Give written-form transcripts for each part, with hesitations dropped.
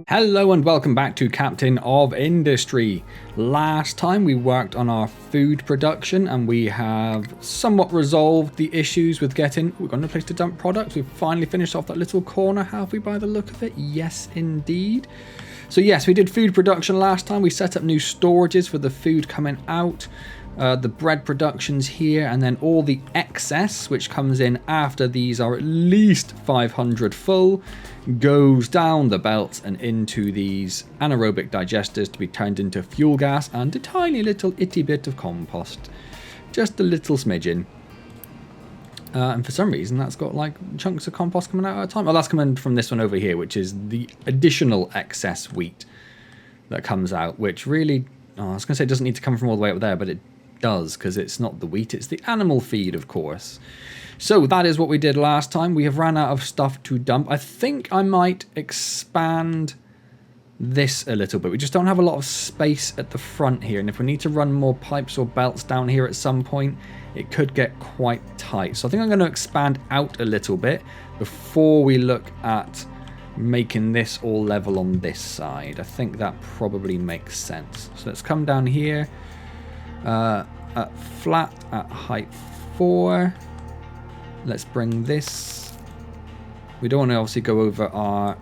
Hello and welcome back to Captain of Industry. Last time we worked on our food production and we have somewhat resolved the issues with we've got no place to dump products. We've finally finished off that little corner, have we, by the look of it? Yes, indeed. So yes, we did food production last time. We set up new storages for the food coming out. The bread production's here, and then all the excess, which comes in after these are at least 500 full, goes down the belt and into these anaerobic digesters to be turned into fuel gas and a tiny little itty bit of compost. Just a little smidgen. And for some reason that's got like chunks of compost coming out at a time. Oh, that's coming from this one over here, which is the additional excess wheat that comes out, which really, I was going to say it doesn't need to come from all the way up there, but it does, because it's not the wheat, it's the animal feed, of course. So that is what we did last time. We have ran out of stuff to dump. I think I might expand this a little bit. We just don't have a lot of space at the front here, and if we need to run more pipes or belts down here at some point, it could get quite tight. So I think I'm going to expand out a little bit before we look at making this all level on this side. I think that probably makes sense. So let's come down here at flat at height 4. Let's bring this. We don't want to obviously go over our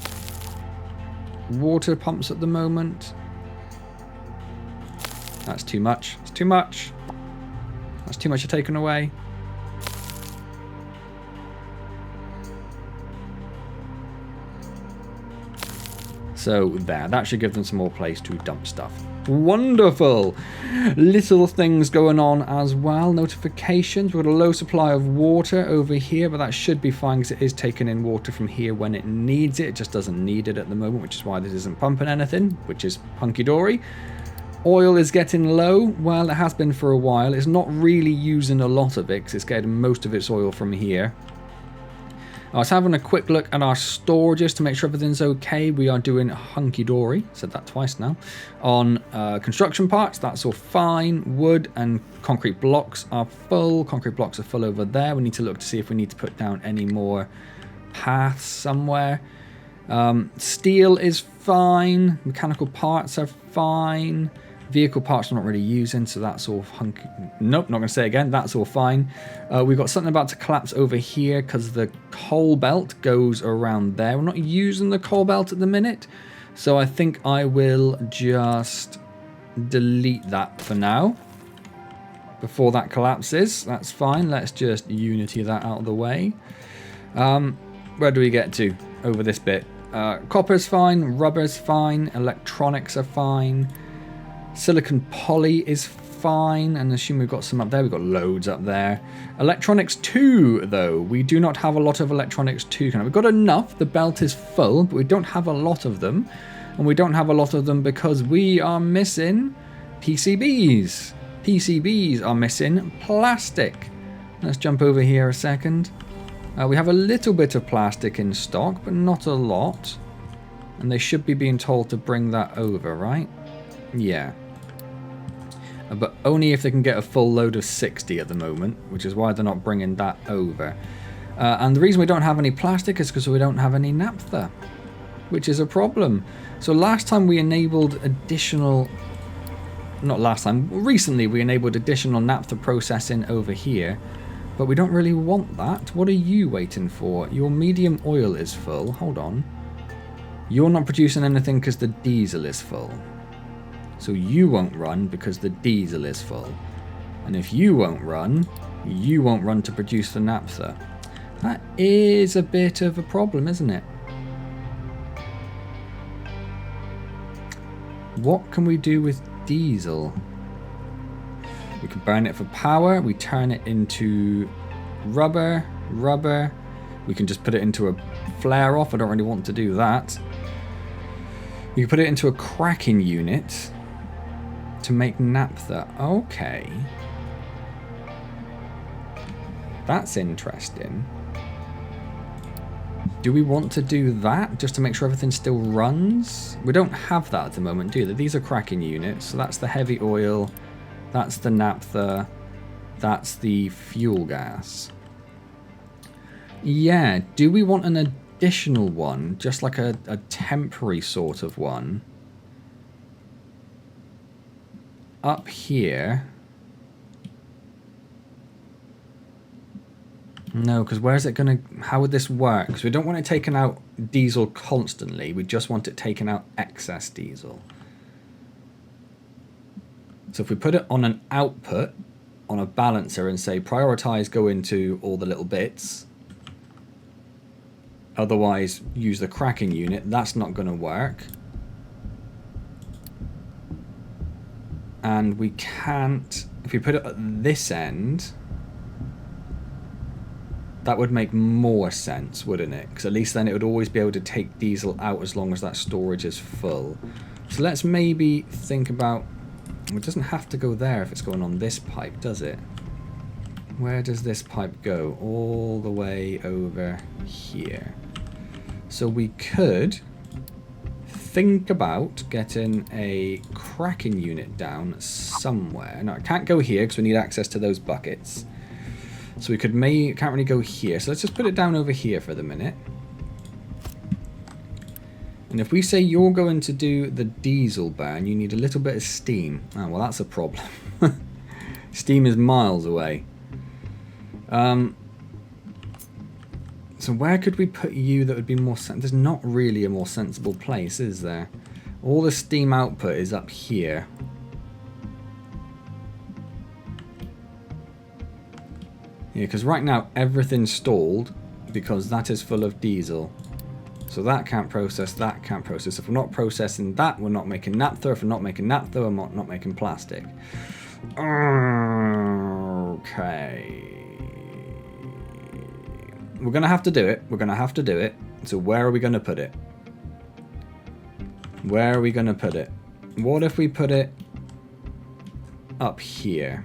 water pumps at the moment. That's too much. It's too much. That's too much taken away. So there, that should give them some more place to dump stuff. Wonderful! Little things going on as well. Notifications. We've got a low supply of water over here, but that should be fine because it is taking in water from here when it needs it. It just doesn't need it at the moment, which is why this isn't pumping anything, which is hunky-dory. Oil is getting low. Well, it has been for a while. It's not really using a lot of it because it's getting most of its oil from here. I was having a quick look at our storages to make sure everything's okay. We are doing hunky-dory, said that twice now. On construction parts, that's all fine. Wood and concrete blocks are full. Concrete blocks are full over there. We need to look to see if we need to put down any more paths somewhere. Steel is fine. Mechanical parts are fine. Vehicle parts I'm not really using, so that's all hunky. Nope, not going to say it again. That's all fine. We've got something about to collapse over here because the coal belt goes around there. We're not using the coal belt at the minute, so I think I will just delete that for now before that collapses. That's fine. Let's just unity that out of the way. Where do we get to over this bit? Copper's fine. Rubber's fine. Electronics are fine. Silicon poly is fine, and assume we've got some up there. We've got loads up there. Electronics 2, though. We do not have a lot of electronics 2. We've got enough. The belt is full, but we don't have a lot of them. And we don't have a lot of them because we are missing PCBs. PCBs are missing plastic. Let's jump over here a second. We have a little bit of plastic in stock, but not a lot. And they should be being told to bring that over, right? Yeah. But only if they can get a full load of 60 at the moment, which is why they're not bringing that over. And the reason we don't have any plastic is because we don't have any naphtha, which is a problem. So last time we enabled additional... Not last time, recently we enabled additional naphtha processing over here, but we don't really want that. What are you waiting for? Your medium oil is full. Hold on. You're not producing anything because the diesel is full. So you won't run because the diesel is full. And if you won't run to produce the naphtha. That is a bit of a problem, isn't it? What can we do with diesel? We can burn it for power. We turn it into rubber. We can just put it into a flare off. I don't really want to do that. We can put it into a cracking unit to make naphtha. Okay. That's interesting. Do we want to do that just to make sure everything still runs? We don't have that at the moment, do they? These are cracking units. So that's the heavy oil. That's the naphtha. That's the fuel gas. Yeah. Do we want an additional one, just like a temporary sort of one, up here. No, because where's it going to... How would this work? Because we don't want it taken out diesel constantly. We just want it taken out excess diesel. So if we put it on an output, on a balancer, and say prioritize go into all the little bits, otherwise use the cracking unit, that's not going to work. And we can't... If we put it at this end... That would make more sense, wouldn't it? Because at least then it would always be able to take diesel out as long as that storage is full. So let's maybe think about... It doesn't have to go there if it's going on this pipe, does it? Where does this pipe go? All the way over here. So we could think about getting a cracking unit down somewhere. Now, it can't go here because we need access to those buckets. So we could can't really go here. So let's just put it down over here for the minute. And if we say you're going to do the diesel burn, you need a little bit of steam. Oh, well, that's a problem. Steam is miles away. So where could we put you that would be more sensible? There's not really a more sensible place, is there? All the steam output is up here. Yeah, because right now everything's stalled because that is full of diesel. So that can't process, that can't process. If we're not processing that, we're not making naphtha. If we're not making naphtha, we're not making plastic. Okay. We're going to have to do it. We're going to have to do it. So where are we going to put it? Where are we going to put it? What if we put it up here?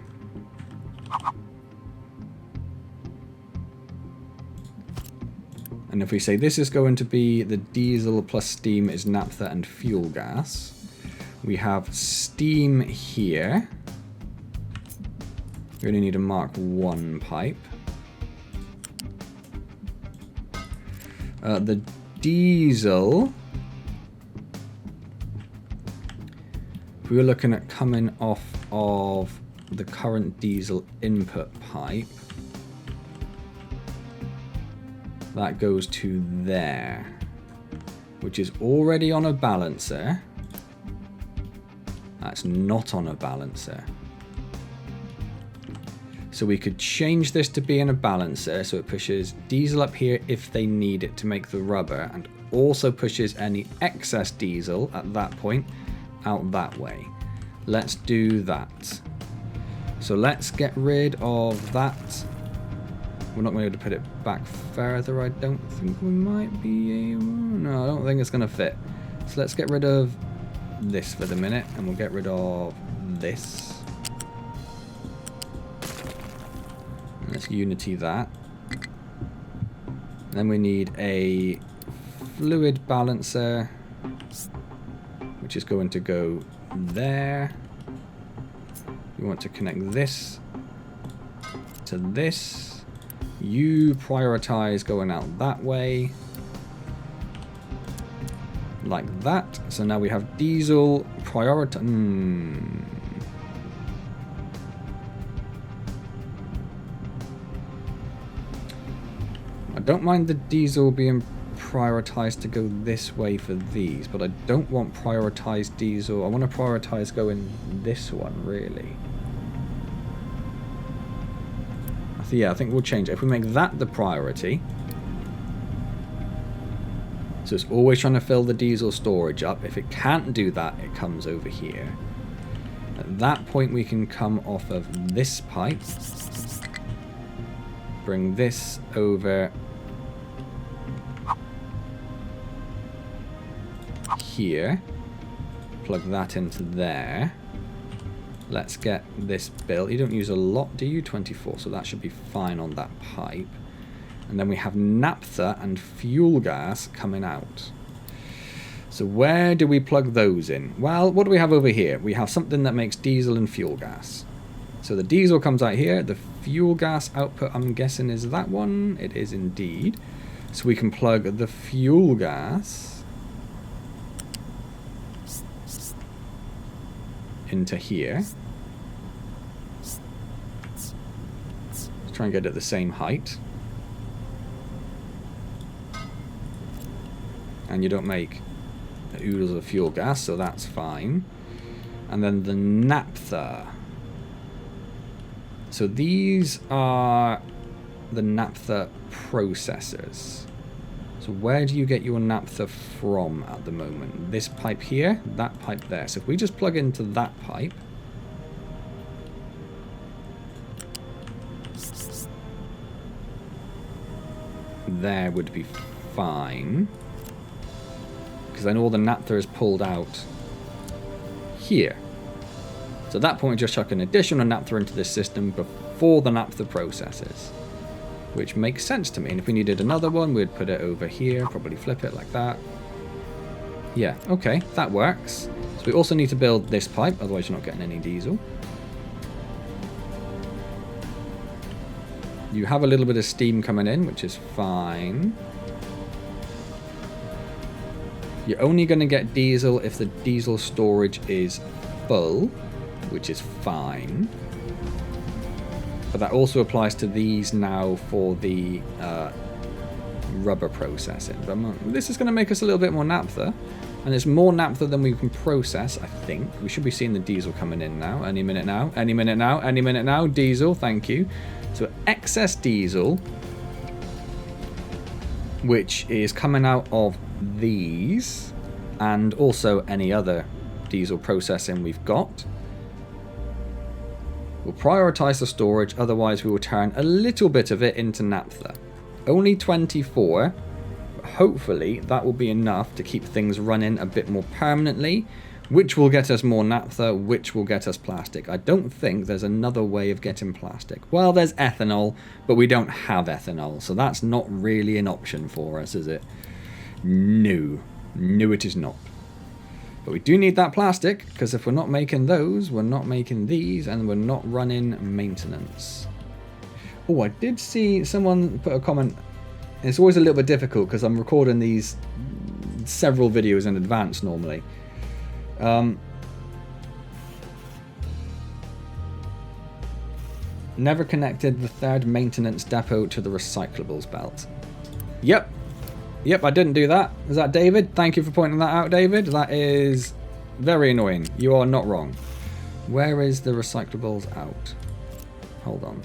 And if we say this is going to be the diesel plus steam is naphtha and fuel gas, we have steam here. We only need to mark one pipe. The diesel, if we were looking at coming off of the current diesel input pipe, that goes to there, which is already on a balancer. That's not on a balancer. So we could change this to being a balancer, so it pushes diesel up here if they need it to make the rubber, and also pushes any excess diesel at that point out that way. Let's do that. So let's get rid of that. We're not going to be able to put it back further, I don't think we might be able... No, I don't think it's going to fit. So let's get rid of this for the minute, and we'll get rid of this. And let's unity that. Then we need a fluid balancer, which is going to go there. We want to connect this to this. You prioritize going out that way. Like that. So now we have diesel prioritize. I don't mind the diesel being prioritized to go this way for these, but I don't want prioritized diesel. I want to prioritize going this one, really. Yeah, I think we'll change it. If we make that the priority, so it's always trying to fill the diesel storage up. If it can't do that, it comes over here. At that point, we can come off of this pipe, bring this over here, plug that into there. Let's get this built. You don't use a lot, do you? 24, so that should be fine on that pipe. And then we have naphtha and fuel gas coming out. So where do we plug those in? Well, what do we have over here? We have something that makes diesel and fuel gas. So the diesel comes out here. The fuel gas output, I'm guessing, is that one. It is indeed. So we can plug the fuel gas into here. Let's try and get it at the same height. And you don't make oodles of fuel gas, so that's fine. And then the naphtha. So these are the naphtha processors. So where do you get your naphtha from at the moment? This pipe here, that pipe there. So if we just plug into that pipe, there would be fine. Because then all the naphtha is pulled out here. So at that point, just chuck an additional naphtha into this system before the naphtha processes. Which makes sense to me. And if we needed another one, we'd put it over here, probably flip it like that. Yeah, okay, that works. So we also need to build this pipe, otherwise you're not getting any diesel. You have a little bit of steam coming in, which is fine. You're only going to get diesel if the diesel storage is full, which is fine. But that also applies to these now for the rubber processing. But this is going to make us a little bit more naphtha. And it's more naphtha than we can process, I think. We should be seeing the diesel coming in now. Any minute now. Any minute now. Any minute now. Diesel, thank you. So excess diesel, which is coming out of these, and also any other diesel processing we've got. We'll prioritize the storage, otherwise we will turn a little bit of it into naphtha. Only 24, but hopefully that will be enough to keep things running a bit more permanently, which will get us more naphtha, which will get us plastic. I don't think there's another way of getting plastic. Well, there's ethanol, but we don't have ethanol, so that's not really an option for us, is it? No. No, it is not. But we do need that plastic, because if we're not making those, we're not making these, and we're not running maintenance. Oh, I did see someone put a comment. It's always a little bit difficult, because I'm recording these several videos in advance normally. Never connected the third maintenance depot to the recyclables belt. Yep. Yep, I didn't do that. Is that David? Thank you for pointing that out, David. That is very annoying. You are not wrong. Where is the recyclables out? Hold on.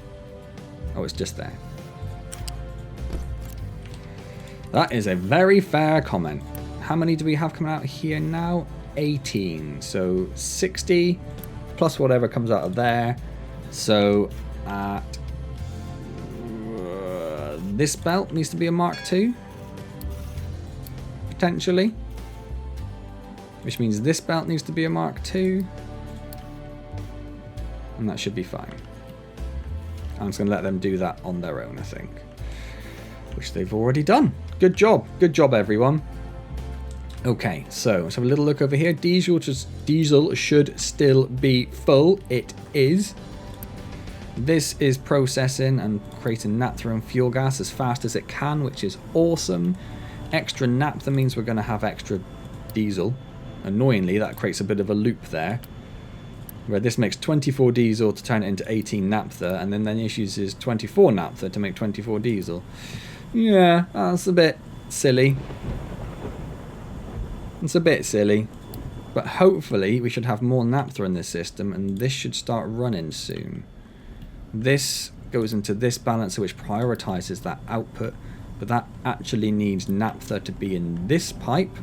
Oh, it's just there. That is a very fair comment. How many do we have coming out here now? 18. So 60 plus whatever comes out of there. So at this belt needs to be a Mark II. Potentially. Which means this belt needs to be a Mark II. And that should be fine. I'm just going to let them do that on their own, I think. Which they've already done. Good job. Good job, everyone. Okay, so let's have a little look over here. Diesel should still be full. It is. This is processing and creating naphtha and fuel gas as fast as it can, which is awesome. Extra naphtha means we're going to have extra diesel. Annoyingly, that creates a bit of a loop there, where this makes 24 diesel to turn it into 18 naphtha, and then it uses 24 naphtha to make 24 diesel. Yeah, that's a bit silly. It's a bit silly. But hopefully we should have more naphtha in this system, and this should start running soon. This goes into this balancer, which prioritizes that output, but that actually needs naphtha to be in this pipe,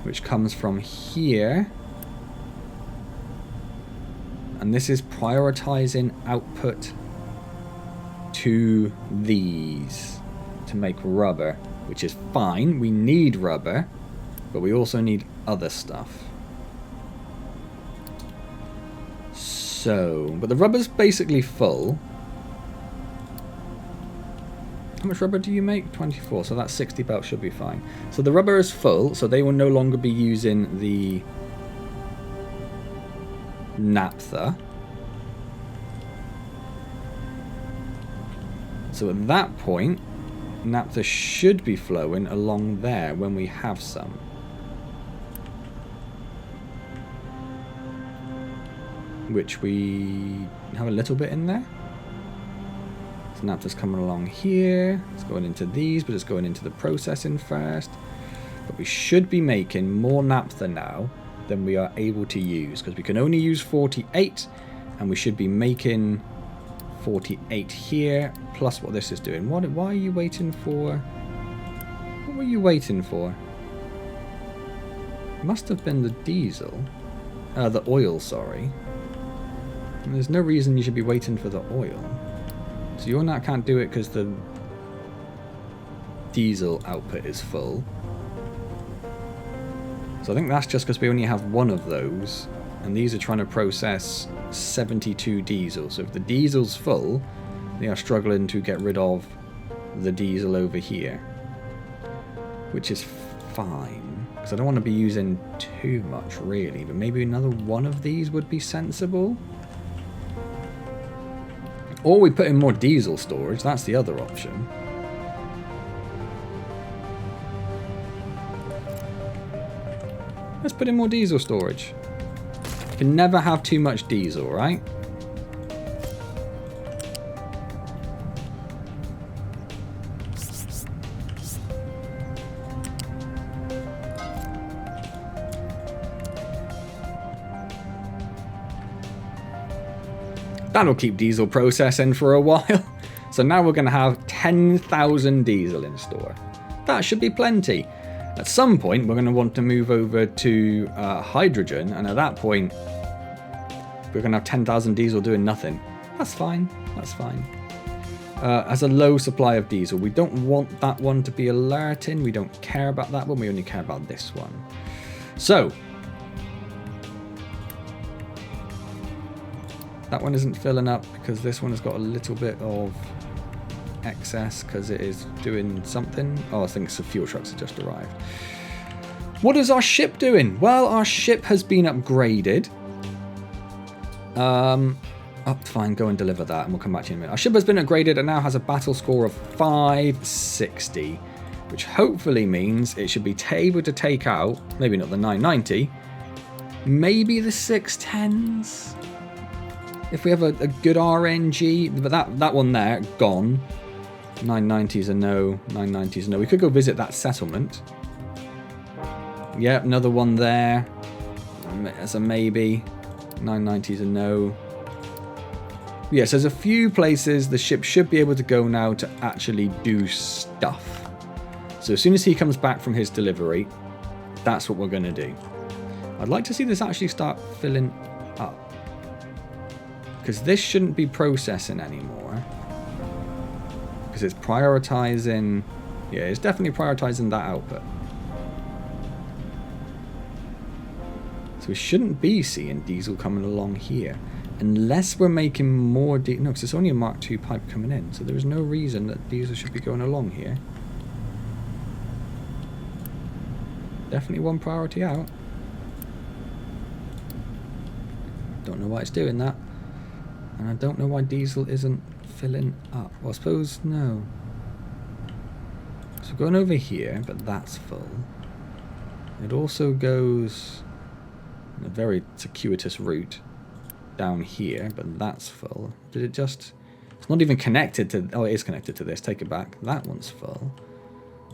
which comes from here. And this is prioritizing output to these to make rubber, which is fine. We need rubber, but we also need other stuff. So, but the rubber's basically full. How much rubber do you make? 24, so that 60 belt should be fine. So the rubber is full, so they will no longer be using the naphtha. So at that point, naphtha should be flowing along there when we have some. Which we have a little bit in there. So naphtha's coming along here. It's going into these, but it's going into the processing first. But we should be making more naphtha now than we are able to use, because we can only use 48, and we should be making 48 here, plus what this is doing. Why are you waiting for? What were you waiting for? Must have been the diesel. The oil, sorry. And there's no reason you should be waiting for the oil. So your nat can't do it because the diesel output is full. So I think that's just because we only have one of those, and these are trying to process 72 diesel. So if the diesel's full, they are struggling to get rid of the diesel over here, which is fine, because I don't want to be using too much really, but maybe another one of these would be sensible. Or we put in more diesel storage, that's the other option. Let's put in more diesel storage. You can never have too much diesel, right? That'll keep diesel processing for a while. So now we're going to have 10,000 diesel in store. That should be plenty. At some point, we're going to want to move over to hydrogen, and at that point, we're going to have 10,000 diesel doing nothing. That's fine. That's fine. As a low supply of diesel, we don't want that one to be alerting. We don't care about that one. We only care about this one. So, that one isn't filling up because this one has got a little bit of excess because it is doing something. Oh, I think some fuel trucks have just arrived. What is our ship doing? Well, our ship has been upgraded. Fine, go and deliver that and we'll come back to you in a minute. Our ship has been upgraded and now has a battle score of 560, which hopefully means it should be able to take out, maybe not the 990, maybe the 610s. If we have a good RNG, but that one there, gone. 990's a no, 990's a no. We could go visit that settlement. Yep, another one there. That's a maybe. 990's a no. Yes, there's a few places the ship should be able to go now to actually do stuff. So as soon as he comes back from his delivery, that's what we're going to do. I'd like to see this actually start filling up. Because this shouldn't be processing anymore. Because it's prioritizing... Yeah, it's definitely prioritizing that output. So we shouldn't be seeing diesel coming along here. Unless we're making more diesel. No, because it's only a Mark II pipe coming in. So there is no reason that diesel should be going along here. Definitely one priority out. Don't know why it's doing that. And I don't know why diesel isn't filling up. Well, I suppose no. So going over here, but that's full. It also goes in a very circuitous route down here, but that's full. Did it just... It's not even connected to... Oh, it is connected to this. Take it back. That one's full.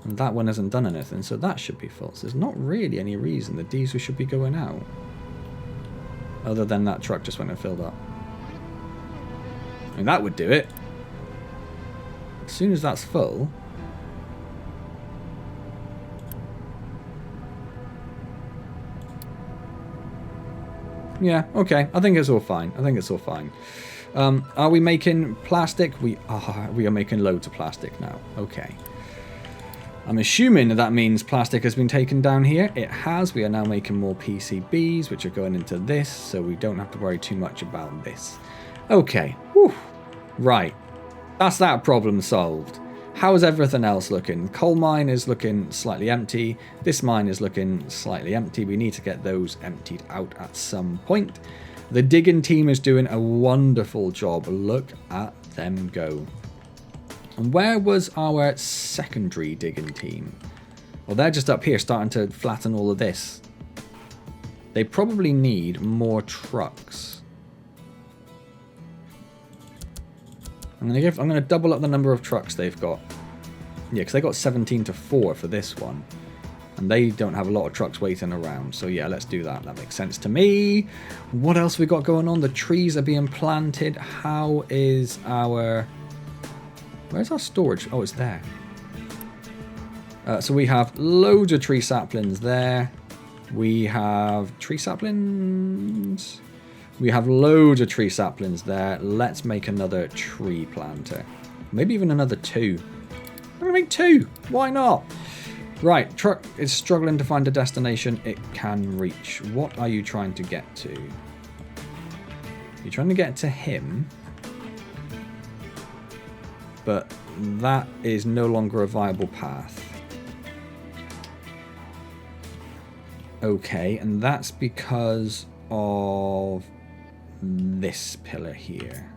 And that one hasn't done anything, so that should be full. So there's not really any reason the diesel should be going out. Other than that truck just went and filled up. I mean, that would do it. As soon as that's full... Yeah, okay. I think it's all fine. I think it's all fine. Are we making plastic? We are. We are making loads of plastic now. Okay. I'm assuming that means plastic has been taken down here. It has. We are now making more PCBs, which are going into this, so we don't have to worry too much about this. Okay. Whew. Right. That's that problem solved. How is everything else looking? Coal mine is looking slightly empty. This mine is looking slightly empty. We need to get those emptied out at some point. The digging team is doing a wonderful job. Look at them go. And where was our secondary digging team? Well, they're just up here starting to flatten all of this. They probably need more trucks. I'm gonna double up the number of trucks they've got. Yeah, because they got 17 to 4 for this one. And they don't have a lot of trucks waiting around. So yeah, let's do that. That makes sense to me. What else we got going on? The trees are being planted. How is our... Where's our storage? Oh, it's there. So we have loads of tree saplings there. We have tree saplings. We have loads of tree saplings there. Let's make another tree planter. Maybe even another 2. I'm going to make 2. Why not? Right, truck is struggling to find a destination it can reach. What are you trying to get to? You're trying to get to him. But that is no longer a viable path. Okay, and that's because of this pillar here.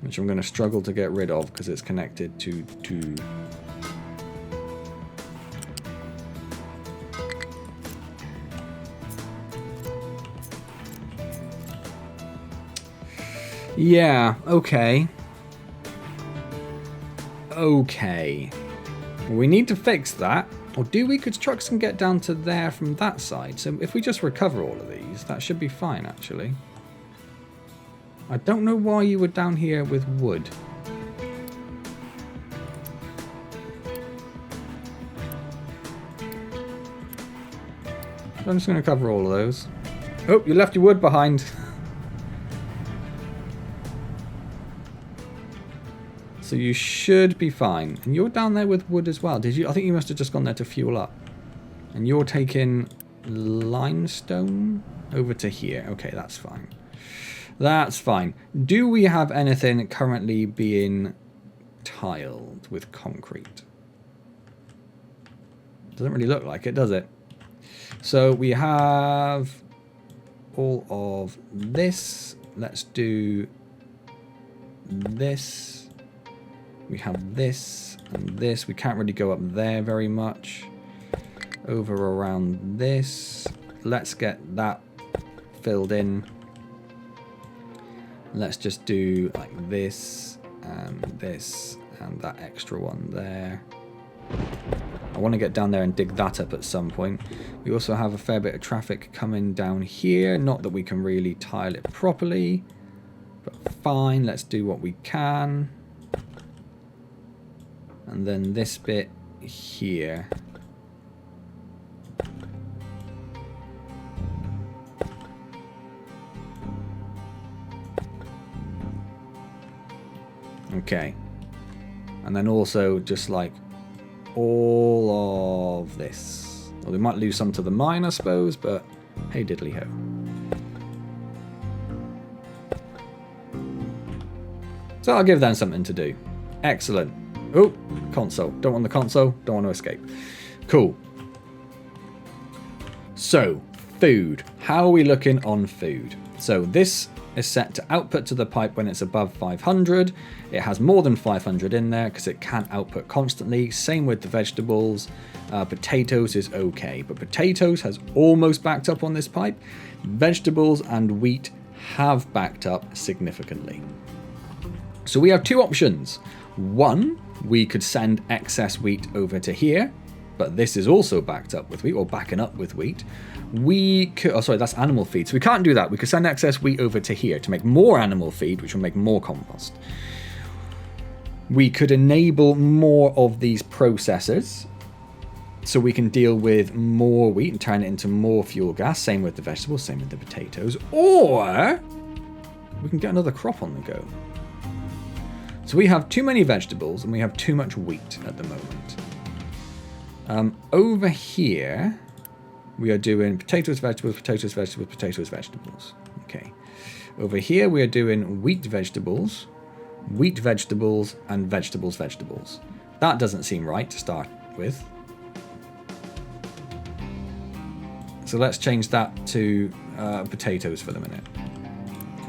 Which I'm going to struggle to get rid of because it's connected to 2. Yeah, okay. Okay. Well, we need to fix that. Or do we? Because trucks can get down to there from that side. So if we just recover all of these, that should be fine, actually. I don't know why you were down here with wood. I'm just going to cover all of those. Oh, you left your wood behind. So you should be fine. And you're down there with wood as well. Did you? I think you must have just gone there to fuel up. And you're taking limestone over to here. Okay, that's fine. That's fine. Do we have anything currently being tiled with concrete? Doesn't really look like it, does it? So we have all of this. Let's do this. We have this and this. We can't really go up there very much. Over around this. Let's get that filled in. Let's just do like this and that extra one there. I want to get down there and dig that up at some point. We also have a fair bit of traffic coming down here. Not that we can really tile it properly, but fine, let's do what we can. And then this bit here. Okay. And then also just like all of this. Well, we might lose some to the mine, I suppose, but hey diddly ho. So I'll give them something to do. Excellent. Oh, console. Don't want the console. Don't want to escape. Cool. So, food. How are we looking on food? So this is set to output to the pipe when it's above 500. It has more than 500 in there because it can't output constantly. Same with the vegetables. Potatoes is okay, but potatoes has almost backed up on this pipe. Vegetables and wheat have backed up significantly. So we have two options. One, we could send excess wheat over to here, but this is also backed up with wheat, or backing up with wheat. We could, oh sorry, that's animal feed, so we can't do that. We could send excess wheat over to here to make more animal feed, which will make more compost. We could enable more of these processors, so we can deal with more wheat and turn it into more fuel gas, same with the vegetables, same with the potatoes, or we can get another crop on the go. So we have too many vegetables and we have too much wheat at the moment. Over here, we are doing potatoes, vegetables, potatoes, vegetables, potatoes, vegetables. Okay. Over here, we are doing wheat, vegetables, and vegetables, vegetables. That doesn't seem right to start with. So let's change that to potatoes for the minute.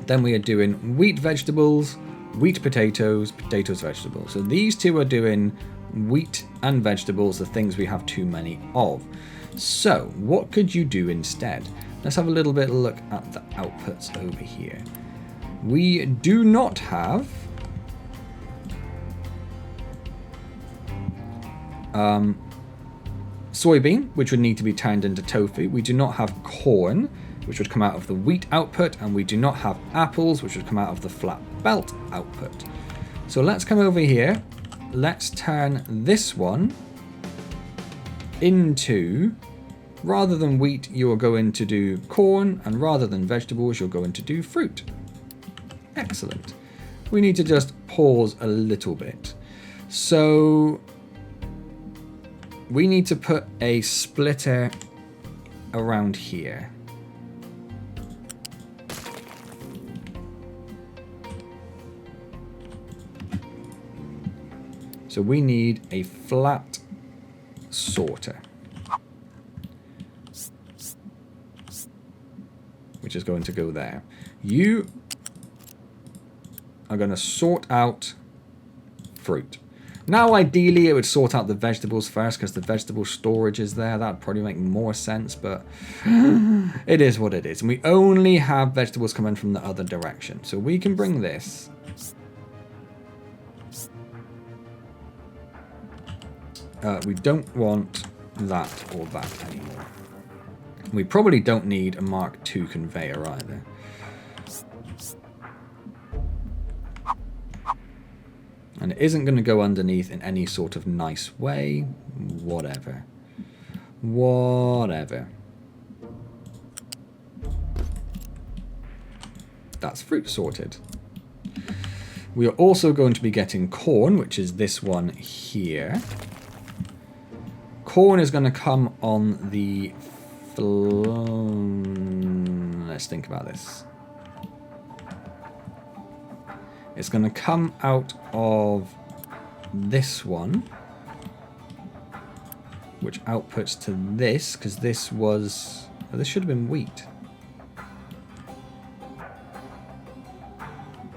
Then we are doing wheat vegetables, wheat potatoes, potatoes vegetables. So these two are doing wheat and vegetables, the things we have too many of. So what could you do instead? Let's have a little bit of a look at the outputs over here. We do not have soybean, which would need to be turned into tofu. We do not have corn, which would come out of the wheat output, and we do not have apples, which would come out of the flat belt output. So let's come over here. Let's turn this one into, rather than wheat, you're going to do corn, and rather than vegetables, you're going to do fruit. Excellent. We need to just pause a little bit. So we need to put a splitter around here. So we need a flat sorter, which is going to go there. You are going to sort out fruit. Now, ideally, it would sort out the vegetables first because the vegetable storage is there. That would probably make more sense, but it is what it is. And we only have vegetables coming from the other direction. So we can bring this. We don't want that or that anymore. We probably don't need a Mark II conveyor either. And it isn't going to go underneath in any sort of nice way. Whatever. Whatever. That's fruit sorted. We are also going to be getting corn, which is this one here. Corn is going to come on the... Let's think about this. It's going to come out of this one, which outputs to this, because this was... Oh, this should have been wheat.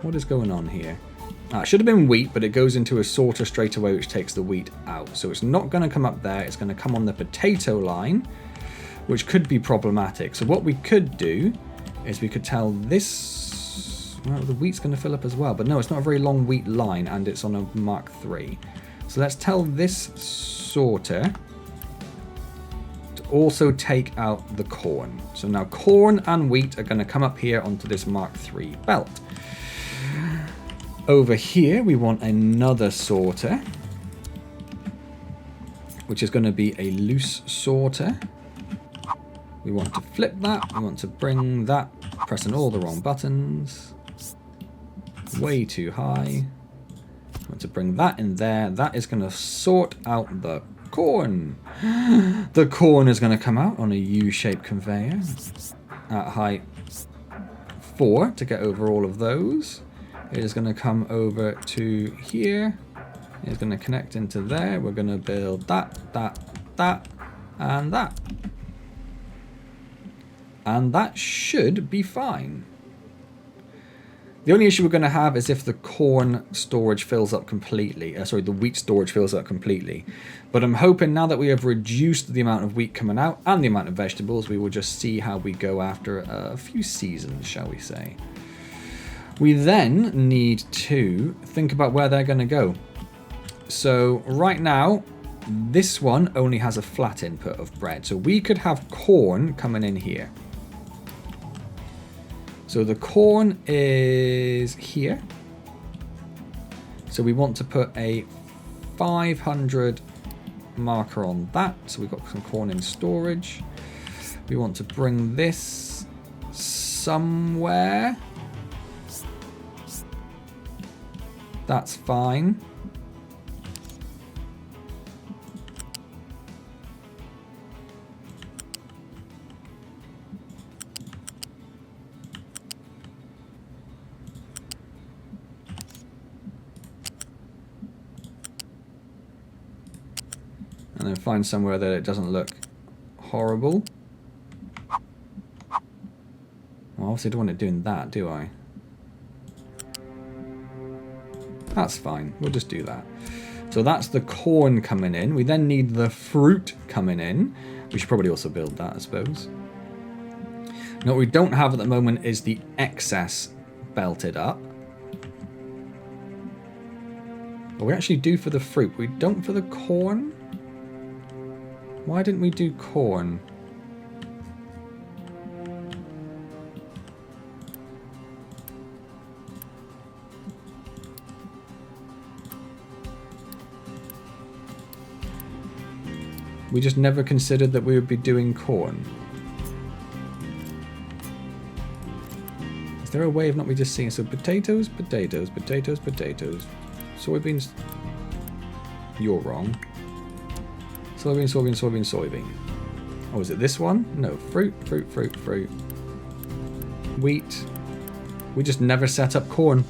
What is going on here? It should have been wheat, but it goes into a sorter straight away, which takes the wheat out. So it's not going to come up there. It's going to come on the potato line, which could be problematic. So what we could do is we could tell this... Well, the wheat's going to fill up as well. But no, it's not a very long wheat line, and it's on a Mark III. So let's tell this sorter to also take out the corn. So now corn and wheat are going to come up here onto this Mark III belt. Over here, we want another sorter, which is going to be a loose sorter. We want to flip that. We want to bring that, pressing all the wrong buttons. Way too high. We want to bring that in there. That is going to sort out the corn. The corn is going to come out on a U-shaped conveyor at height 4 to get over all of those. It is going to come over to here. It's going to connect into there. We're going to build that, and that. And that should be fine. The only issue we're going to have is if the corn storage fills up completely. The wheat storage fills up completely. But I'm hoping now that we have reduced the amount of wheat coming out and the amount of vegetables, we will just see how we go after a few seasons, shall we say. We then need to think about where they're going to go. So right now, this one only has a flat input of bread. So we could have corn coming in here. So the corn is here. So we want to put a 500 marker on that. So we've got some corn in storage. We want to bring this somewhere. That's fine. And then find somewhere that it doesn't look horrible. Well, obviously I don't want it doing that, do I? That's fine. We'll just do that. So that's the corn coming in. We then need the fruit coming in. We should probably also build that, I suppose. Now, what we don't have at the moment is the excess belted up. But we actually do for the fruit. We don't for the corn. Why didn't we do corn? We just never considered that we would be doing corn. Is there a way of not me just seeing? So potatoes, potatoes, potatoes, potatoes. Soybeans. You're wrong. Soybean, soybean, soybean, soybean. Oh, is it this one? No. Fruit, fruit, fruit, fruit. Wheat. We just never set up corn.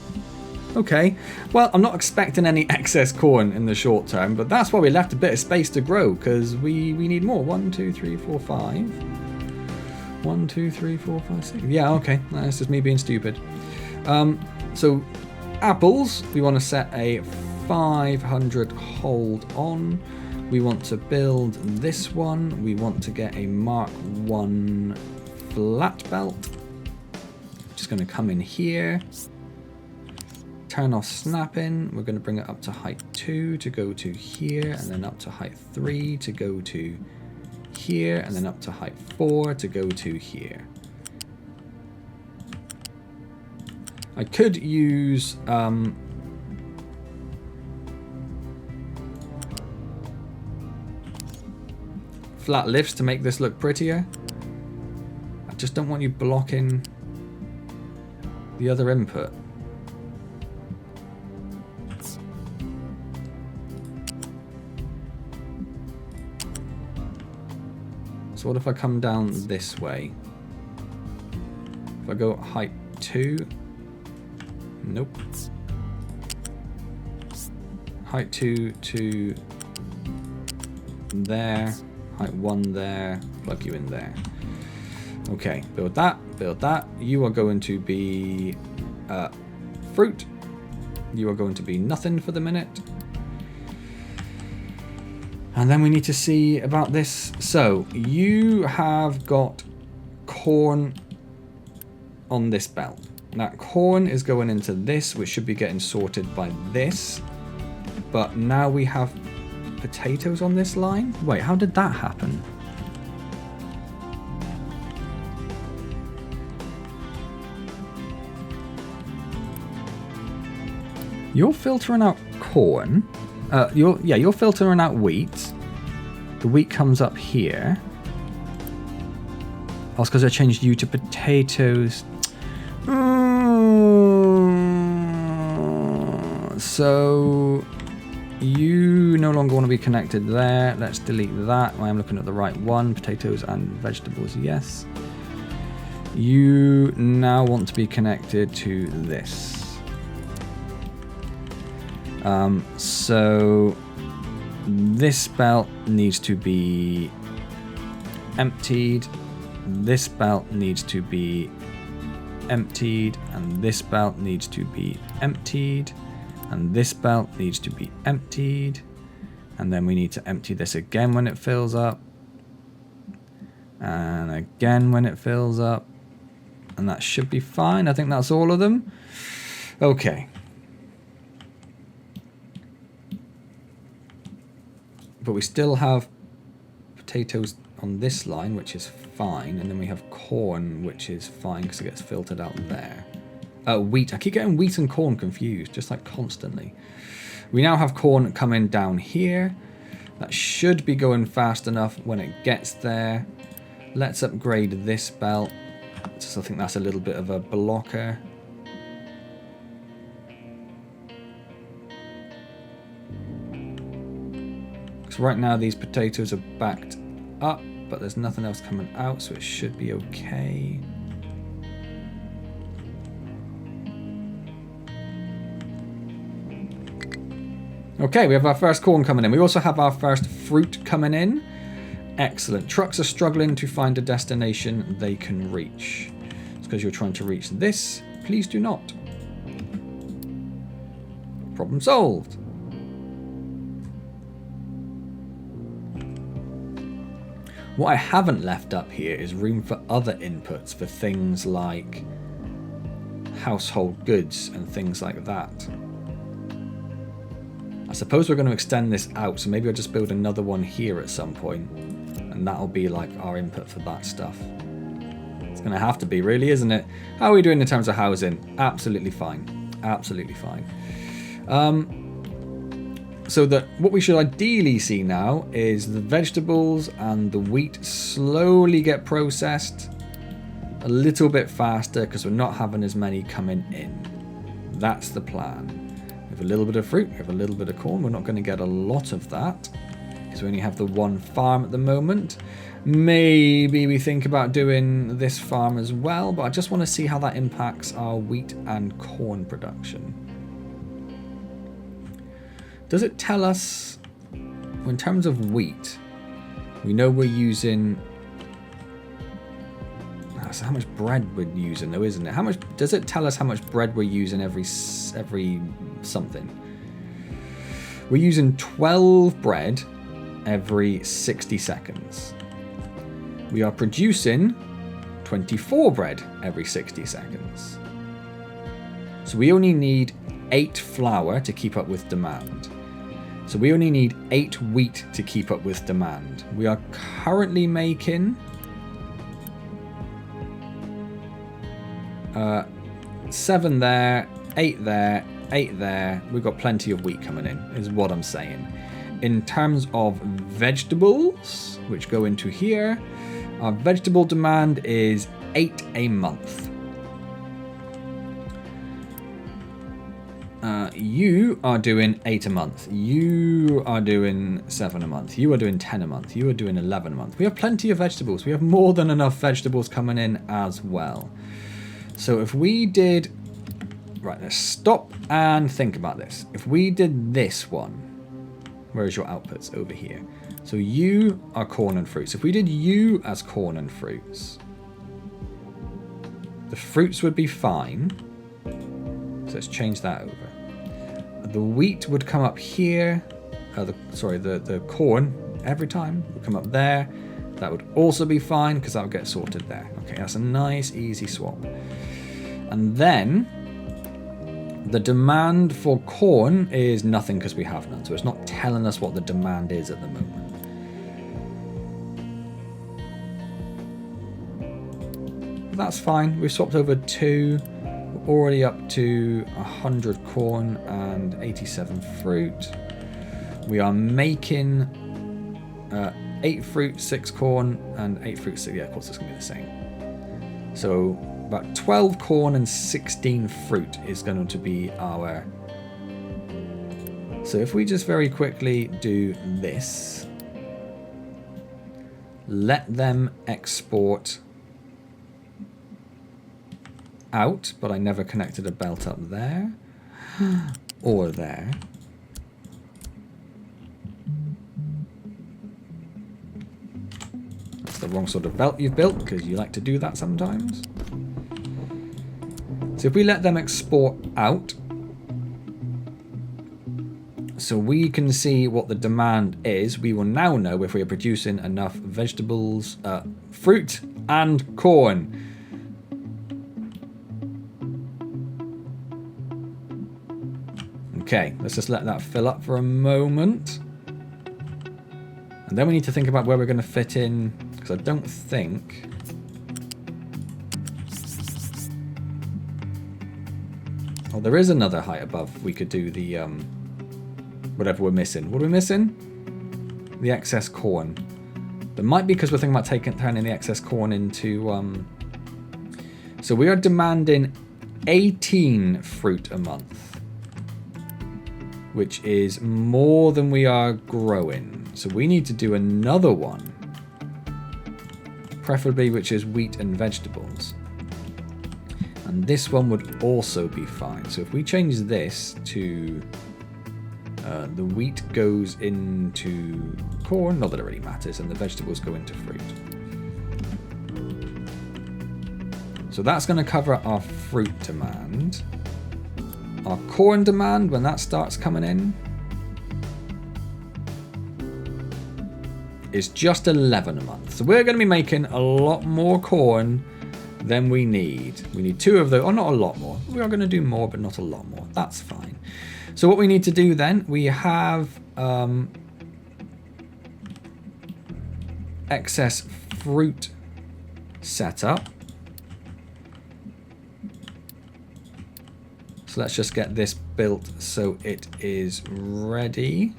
Okay. Well, I'm not expecting any excess corn in the short term, but that's why we left a bit of space to grow, because we need more. 1, 2, 3, 4, 5. 1, 2, 3, 4, 5, 6. Yeah, okay. That's just me being stupid. So, apples, we want to set a 500 hold on. We want to build this one. We want to get a Mark 1 flat belt. Just going to come in here. Turn off snapping. We're going to bring it up to height 2 to go to here, and then up to height 3 to go to here, and then up to height 4 to go to here. I could use flat lifts to make this look prettier. I just don't want you blocking the other input. So what if I come down this way? If I go height 2, nope. Height 2 to there, height 1 there, plug you in there. Okay, build that, build that. You are going to be fruit. You are going to be nothing for the minute. And then we need to see about this. So you have got corn on this belt. That corn is going into this, which should be getting sorted by this. But now we have potatoes on this line. Wait, how did that happen? You're filtering out corn. You're filtering out wheat. The wheat comes up here. Oh, it's because I changed you to potatoes. So you no longer want to be connected there. Let's delete that. I am looking at the right one. Potatoes and vegetables, yes. You now want to be connected to this. So this belt needs to be emptied, this belt needs to be emptied, and this belt needs to be emptied, and this belt needs to be emptied, and then we need to empty this again when it fills up, and again when it fills up, and that should be fine. I think that's all of them. Okay. But we still have potatoes on this line, which is fine. And then we have corn, which is fine because it gets filtered out there. Wheat. I keep getting wheat and corn confused, just like constantly. We now have corn coming down here. That should be going fast enough when it gets there. Let's upgrade this belt. So I think that's a little bit of a blocker. Right now these potatoes are backed up, but there's nothing else coming out, so it should be okay. Okay, we have our first corn coming in. We also have our first fruit coming in. Excellent. Trucks are struggling to find a destination they can reach. It's because you're trying to reach this. Please do not. Problem solved. What I haven't left up here is room for other inputs for things like household goods and things like that. I suppose we're going to extend this out, so maybe I'll just build another one here at some point, and that'll be like our input for that stuff. It's going to have to be, really, isn't it? How are we doing in terms of housing? Absolutely fine. Absolutely fine. So that what we should ideally see now is the vegetables and the wheat slowly get processed a little bit faster because we're not having as many coming in. That's the plan. We have a little bit of fruit, we have a little bit of corn. We're not going to get a lot of that because we only have the one farm at the moment. Maybe we think about doing this farm as well, but I just want to see how that impacts our wheat and corn production. Does it tell us, in terms of wheat, we know we're using, so how much bread we're using though, isn't it? How much, does it tell us how much bread we're using every something? We're using 12 bread every 60 seconds. We are producing 24 bread every 60 seconds. So we only need 8 flour to keep up with demand. So we only need 8 wheat to keep up with demand. We are currently making 7 there, 8 there, 8 there. We've got plenty of wheat coming in, is what I'm saying. In terms of vegetables, which go into here, our vegetable demand is 8 a month. You are doing 8 a month. You are doing 7 a month. You are doing 10 a month. You are doing 11 a month. We have plenty of vegetables. We have more than enough vegetables coming in as well. So if we did... Right, let's stop and think about this. If we did this one, where's your outputs? Over here. So you are corn and fruits. If we did you as corn and fruits, the fruits would be fine. So let's change that over. The wheat would come up here. The corn every time would come up there. That would also be fine because that would get sorted there. Okay, that's a nice easy swap. And then the demand for corn is nothing because we have none. So it's not telling us what the demand is at the moment. But that's fine. We've swapped over 2. Already up to 100 corn and 87 fruit. We are making 8 fruit, 6 corn, and 8 fruit, 6. Yeah, of course it's going to be the same. So about 12 corn and 16 fruit is going to be our... So if we just very quickly do this, let them export out, but I never connected a belt up there or there. That's the wrong sort of belt you've built because you like to do that sometimes. So if we let them export out, so we can see what the demand is, we will now know if we are producing enough vegetables, fruit and corn. Okay, let's just let that fill up for a moment. And then we need to think about where we're going to fit in, because I don't think... Oh, there is another height above. We could do the, whatever we're missing. What are we missing? The excess corn. That might be because we're thinking about turning the excess corn into... So we are demanding 18 fruit a month, which is more than we are growing. So we need to do another one, preferably which is wheat and vegetables. And this one would also be fine. So if we change this to The wheat goes into corn, not that it really matters, and the vegetables go into fruit. So that's going to cover our fruit demand. Our corn demand, when that starts coming in, is just 11 a month. So we're going to be making a lot more corn than we need. We need 2 of those, or not a lot more. We are going to do more, but not a lot more. That's fine. So what we need to do then, we have excess fruit set up. So let's just get this built so it is ready.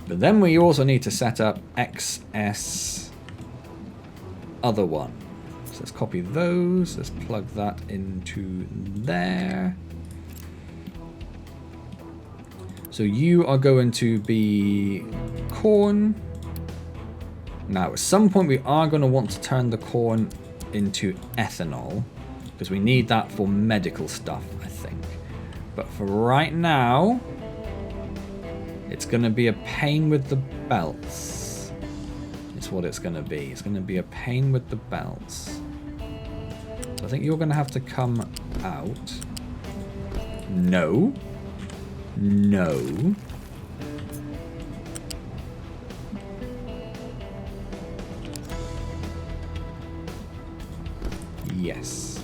But then we also need to set up XS other one. So let's copy those. Let's plug that into there. So you are going to be corn. Now, at some point, we are going to want to turn the corn into ethanol because we need that for medical stuff, I think. But for right now, it's going to be a pain with the belts. It's what it's going to be. It's going to be a pain with the belts. So I think you're going to have to come out. No. No. Yes.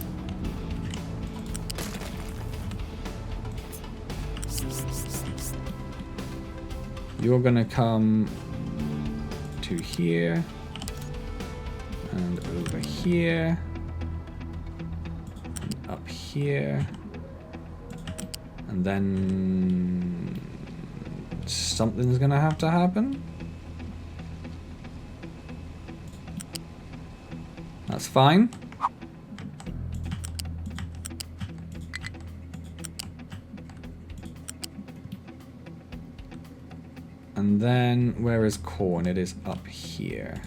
You're gonna come to here and over here and up here, and then something's gonna have to happen. That's fine. And then, where is corn? It is up here.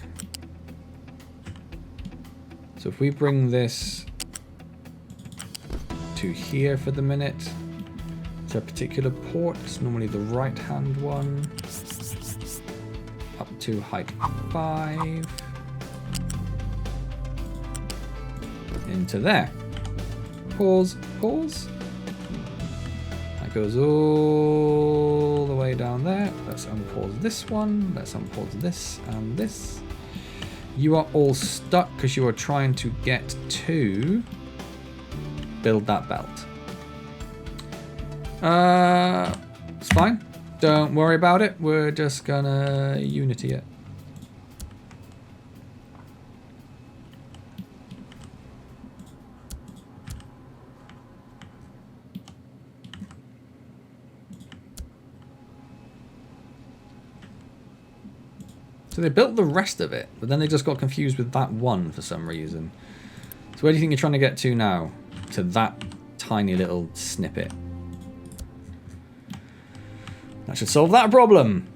So if we bring this to here for the minute, to a particular port, it's normally the right-hand one, up to height 5, into there. Pause, pause. That goes all the way down there. Let's unpause this one. Let's unpause this and this. You are all stuck because you are trying to get to build that belt. It's fine. Don't worry about it. We're just gonna unity it. So they built the rest of it, but then they just got confused with that one for some reason. So where do you think you're trying to get to now? To that tiny little snippet. That should solve that problem.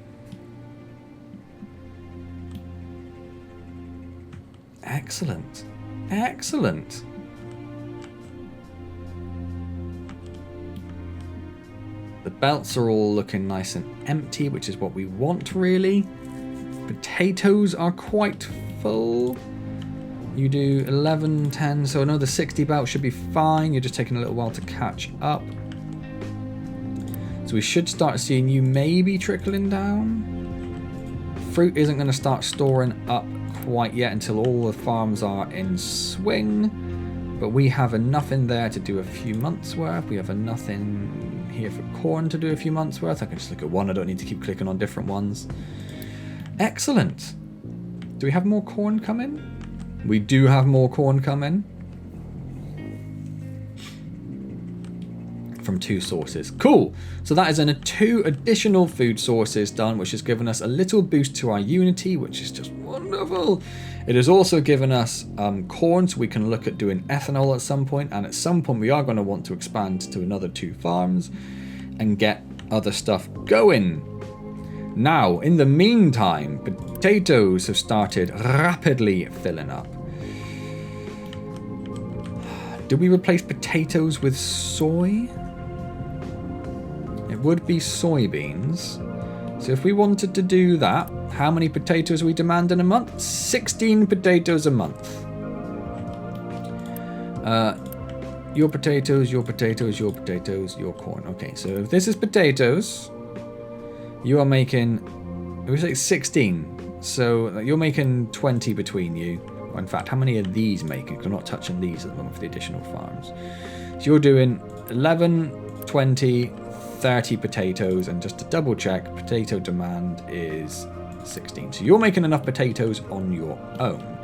Excellent. Excellent. The belts are all looking nice and empty, which is what we want, really. Potatoes are quite full. You do 11, 10, so another 60 belt should be fine. You're just taking a little while to catch up. So we should start seeing you maybe trickling down. Fruit isn't going to start storing up quite yet until all the farms are in swing. But we have enough in there to do a few months worth. We have enough in here for corn to do a few months worth. I can just look at one. I don't need to keep clicking on different ones. Excellent. Do we have more corn coming? We do have more corn coming. From 2 sources. Cool. So that is 2 additional food sources done, which has given us a little boost to our unity, which is just wonderful. It has also given us corn, so we can look at doing ethanol at some point, and at some point we are going to want to expand to another 2 farms and get other stuff going. Now, in the meantime, potatoes have started rapidly filling up. Do we replace potatoes with soy? It would be soybeans. So if we wanted to do that, how many potatoes we demand in a month? 16 potatoes a month. Your potatoes, your potatoes, your potatoes, your corn. Okay, so if this is potatoes, you are making, it was like 16. So you're making 20 between you. In fact, how many are these making? Because I'm not touching these at the moment for the additional farms. So you're doing 11, 20, 30 potatoes, and just to double check, potato demand is 16. So you're making enough potatoes on your own.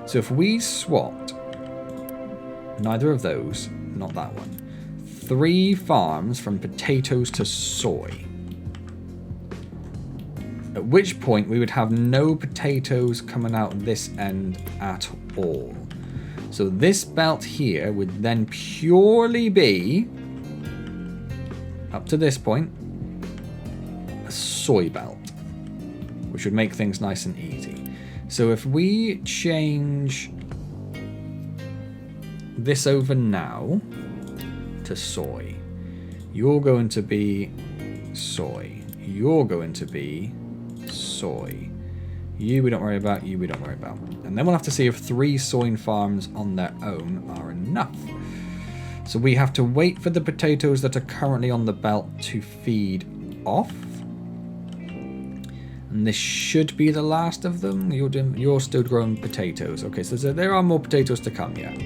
So if we swapped neither of those, not that one, 3 farms from potatoes to soy, at which point we would have no potatoes coming out this end at all. So this belt here would then purely be, up to this point, a soy belt, which would make things nice and easy. So if we change this over now to soy, you're going to be soy, you're going to be soy, you we don't worry about, you we don't worry about. And then we'll have to see if 3 soy farms on their own are enough. So we have to wait for the potatoes that are currently on the belt to feed off. And this should be the last of them. You're still growing potatoes. Okay, so there are more potatoes to come yet.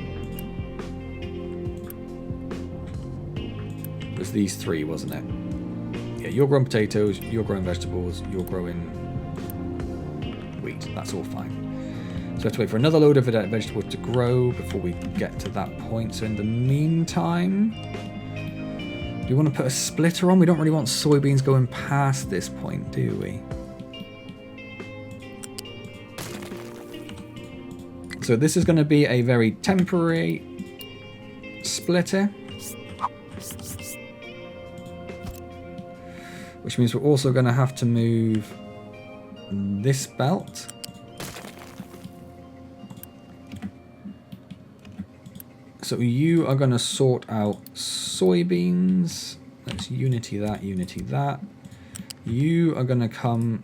It was these 3, wasn't it? Yeah, you're growing potatoes, you're growing vegetables, you're growing wheat. That's all fine. So we have to wait for another load of vegetables to grow before we get to that point. So in the meantime, do we want to put a splitter on? We don't really want soybeans going past this point, do we? So this is going to be a very temporary splitter, which means we're also going to have to move this belt. So you are going to sort out soybeans. Let's unity that, unity that. You are going to come...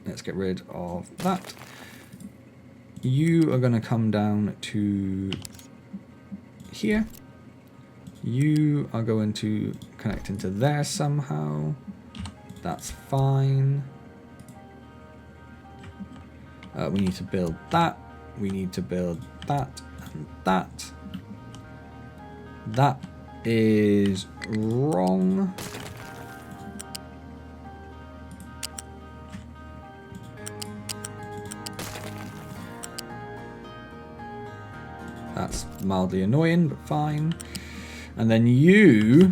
Let's get rid of that. You are going to come down to here. You are going to connect into there somehow. That's fine. We need to build that. We need to build that and that. That is wrong. That's mildly annoying, but fine. And then you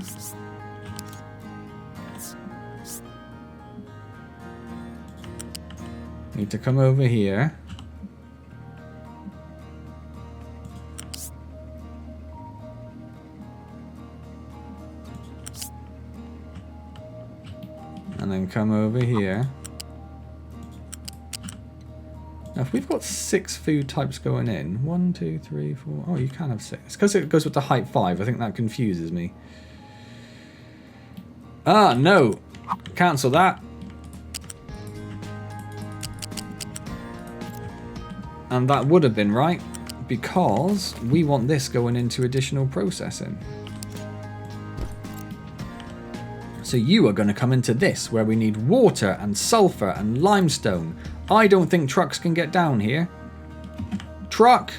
need to come over here. And then come over here. Now, if we've got 6 food types going in, 1, 2, 3, 4. Oh, you can have 6. Because it goes with the height 5. I think that confuses me. Ah, no. Cancel that. And that would have been right, because we want this going into additional processing. So you are going to come into this, where we need water and sulfur and limestone. I don't think trucks can get down here. Truck!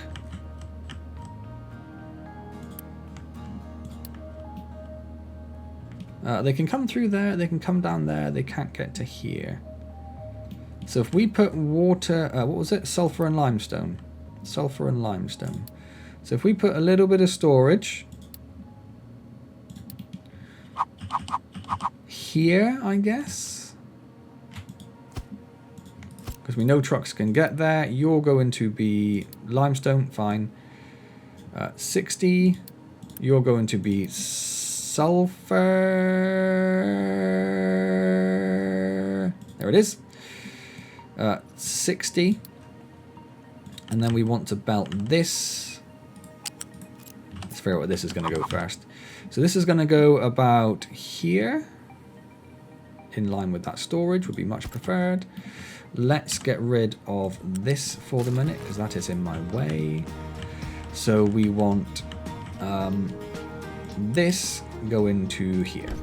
They can come through there, they can come down there, they can't get to here. So if we put water, what was it? Sulfur and limestone. Sulfur and limestone. So if we put a little bit of storage here, I guess, because we know trucks can get there. You're going to be limestone, fine. 60. You're going to be sulfur. There it is. 60. And then we want to belt this. Let's figure out where this is going to go first. So this is going to go about here. In line with that storage would be much preferred. Let's get rid of this for the minute because that is in my way. So we want this go into here.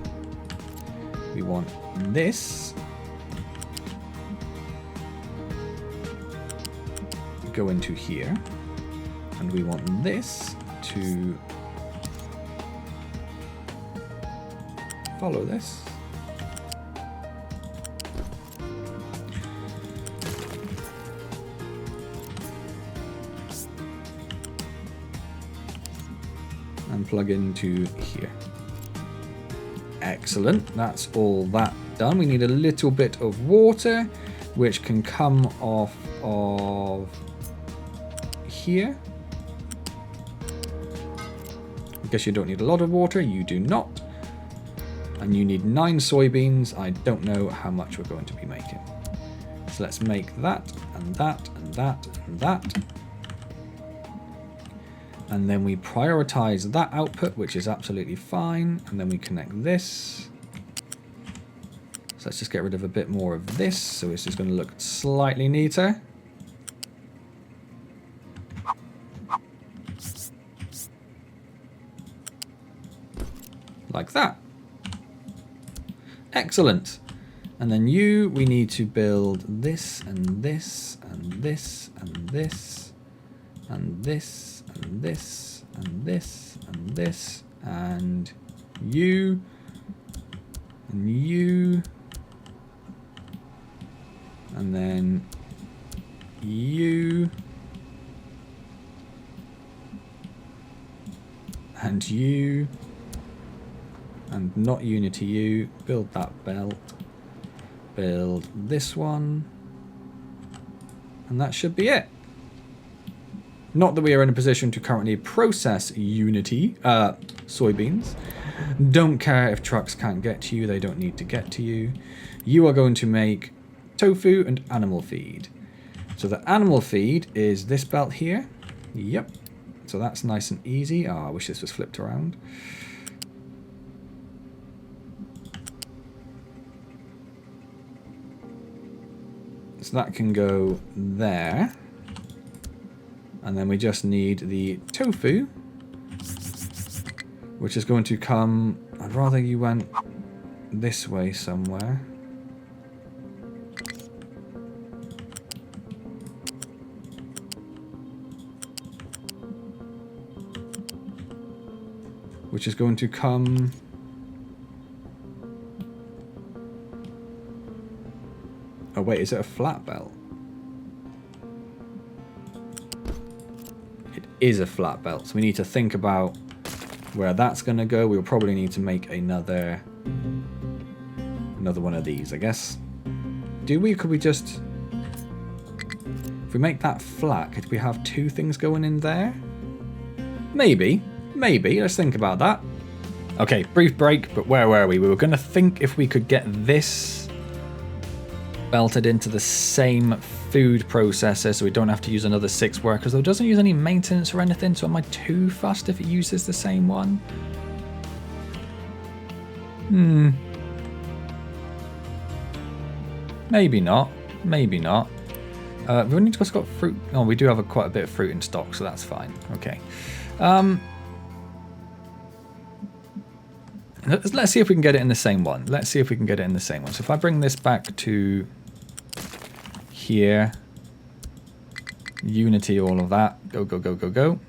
We want this go into here. And we want this to follow this. And plug into here. Excellent. That's all that done. We need a little bit of water, which can come off of here. I guess you don't need a lot of water. You do not. And you need 9 soybeans. I don't know how much we're going to be making. So let's make that, and that, and that, and that. And then we prioritize that output, which is absolutely fine. And then we connect this. So let's just get rid of a bit more of this. So this is going to look slightly neater. Like that. Excellent. And then we need to build this and this and this and this and this and this and this and this and you and you and then you and you and not unity you. Build that belt. Build this one. And that should be it. Not that we are in a position to currently process unity, soybeans. Don't care if trucks can't get to you, they don't need to get to you. You are going to make tofu and animal feed. So the animal feed is this belt here. Yep. So that's nice and easy. Oh, I wish this was flipped around. So that can go there. And then we just need the tofu, which is going to come... I'd rather you went this way somewhere. Which is going to come... Oh wait, is it a flat belt? It is a flat belt, so we need to think about where that's going to go. We'll probably need to make another one of these, I guess. Do we? Could we just... If we make that flat, could we have 2 things going in there? Maybe. Maybe. Let's think about that. Okay, brief break, but where were we? We were going to think if we could get this belted into the same food processor so we don't have to use another 6 workers, though it doesn't use any maintenance or anything, so am I too fussed if it uses the same one? Maybe not. Maybe not. We've only just got fruit. Oh, we do have quite a bit of fruit in stock, so that's fine. Okay. Let's see if we can get it in the same one. Let's see if we can get it in the same one. So if I bring this back to here, unity, all of that, go, go, go, go, go.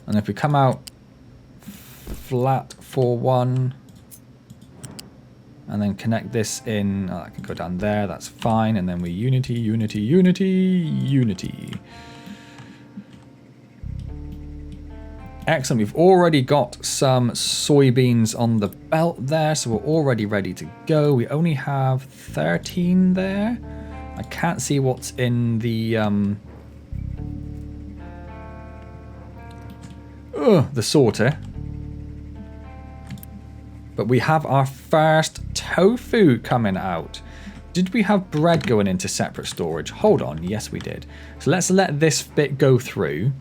And if we come out flat for 1 and then connect this in, I can go down there, that's fine. And then we unity, unity, unity, unity. Excellent, we've already got some soybeans on the belt there, so we're already ready to go. We only have 13 there. I can't see what's in the sorter. But we have our first tofu coming out. Did we have bread going into separate storage? Hold on. Yes, we did. So let's let this bit go through.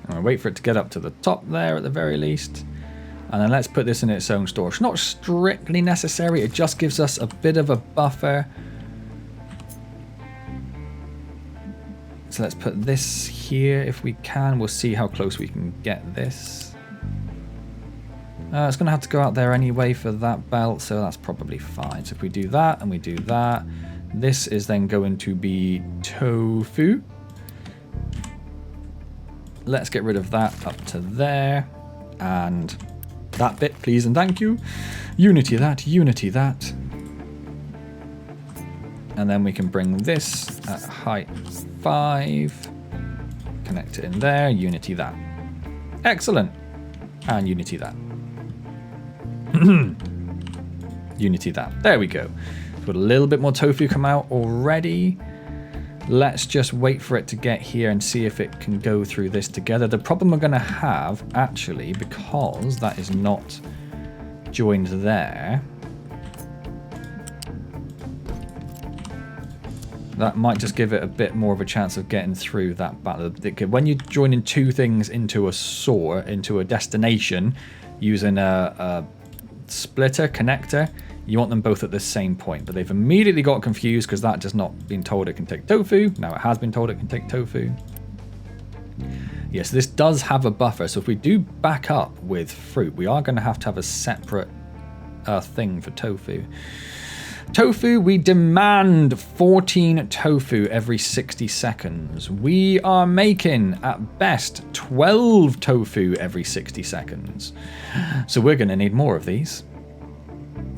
I'm going to wait for it to get up to the top there at the very least. And then let's put this in its own storage. Not strictly necessary. It just gives us a bit of a buffer. So let's put this here if we can. We'll see how close we can get this. It's going to have to go out there anyway for that belt, so that's probably fine. So if we do that and we do that, this is then going to be tofu. Let's get rid of that up to there. And that bit, please and thank you. Unity that, unity that. And then we can bring this at height 5. Connect it in there, unity that. Excellent. And unity that. Unity that. There we go. Got a little bit more tofu come out already. Let's just wait for it to get here and see if it can go through this together. The problem we're going to have, actually, because that is not joined there, that might just give it a bit more of a chance of getting through that battle. When you're joining two things into a saw, into a destination, using a splitter, connector, you want them both at the same point. But they've immediately got confused because that just not been told it can take tofu. Now it has been told it can take tofu. Yes, this does have a buffer. So if we do back up with fruit, we are going to have a separate thing for tofu. Tofu, we demand 14 tofu every 60 seconds. We are making, at best, 12 tofu every 60 seconds. So we're going to need more of these.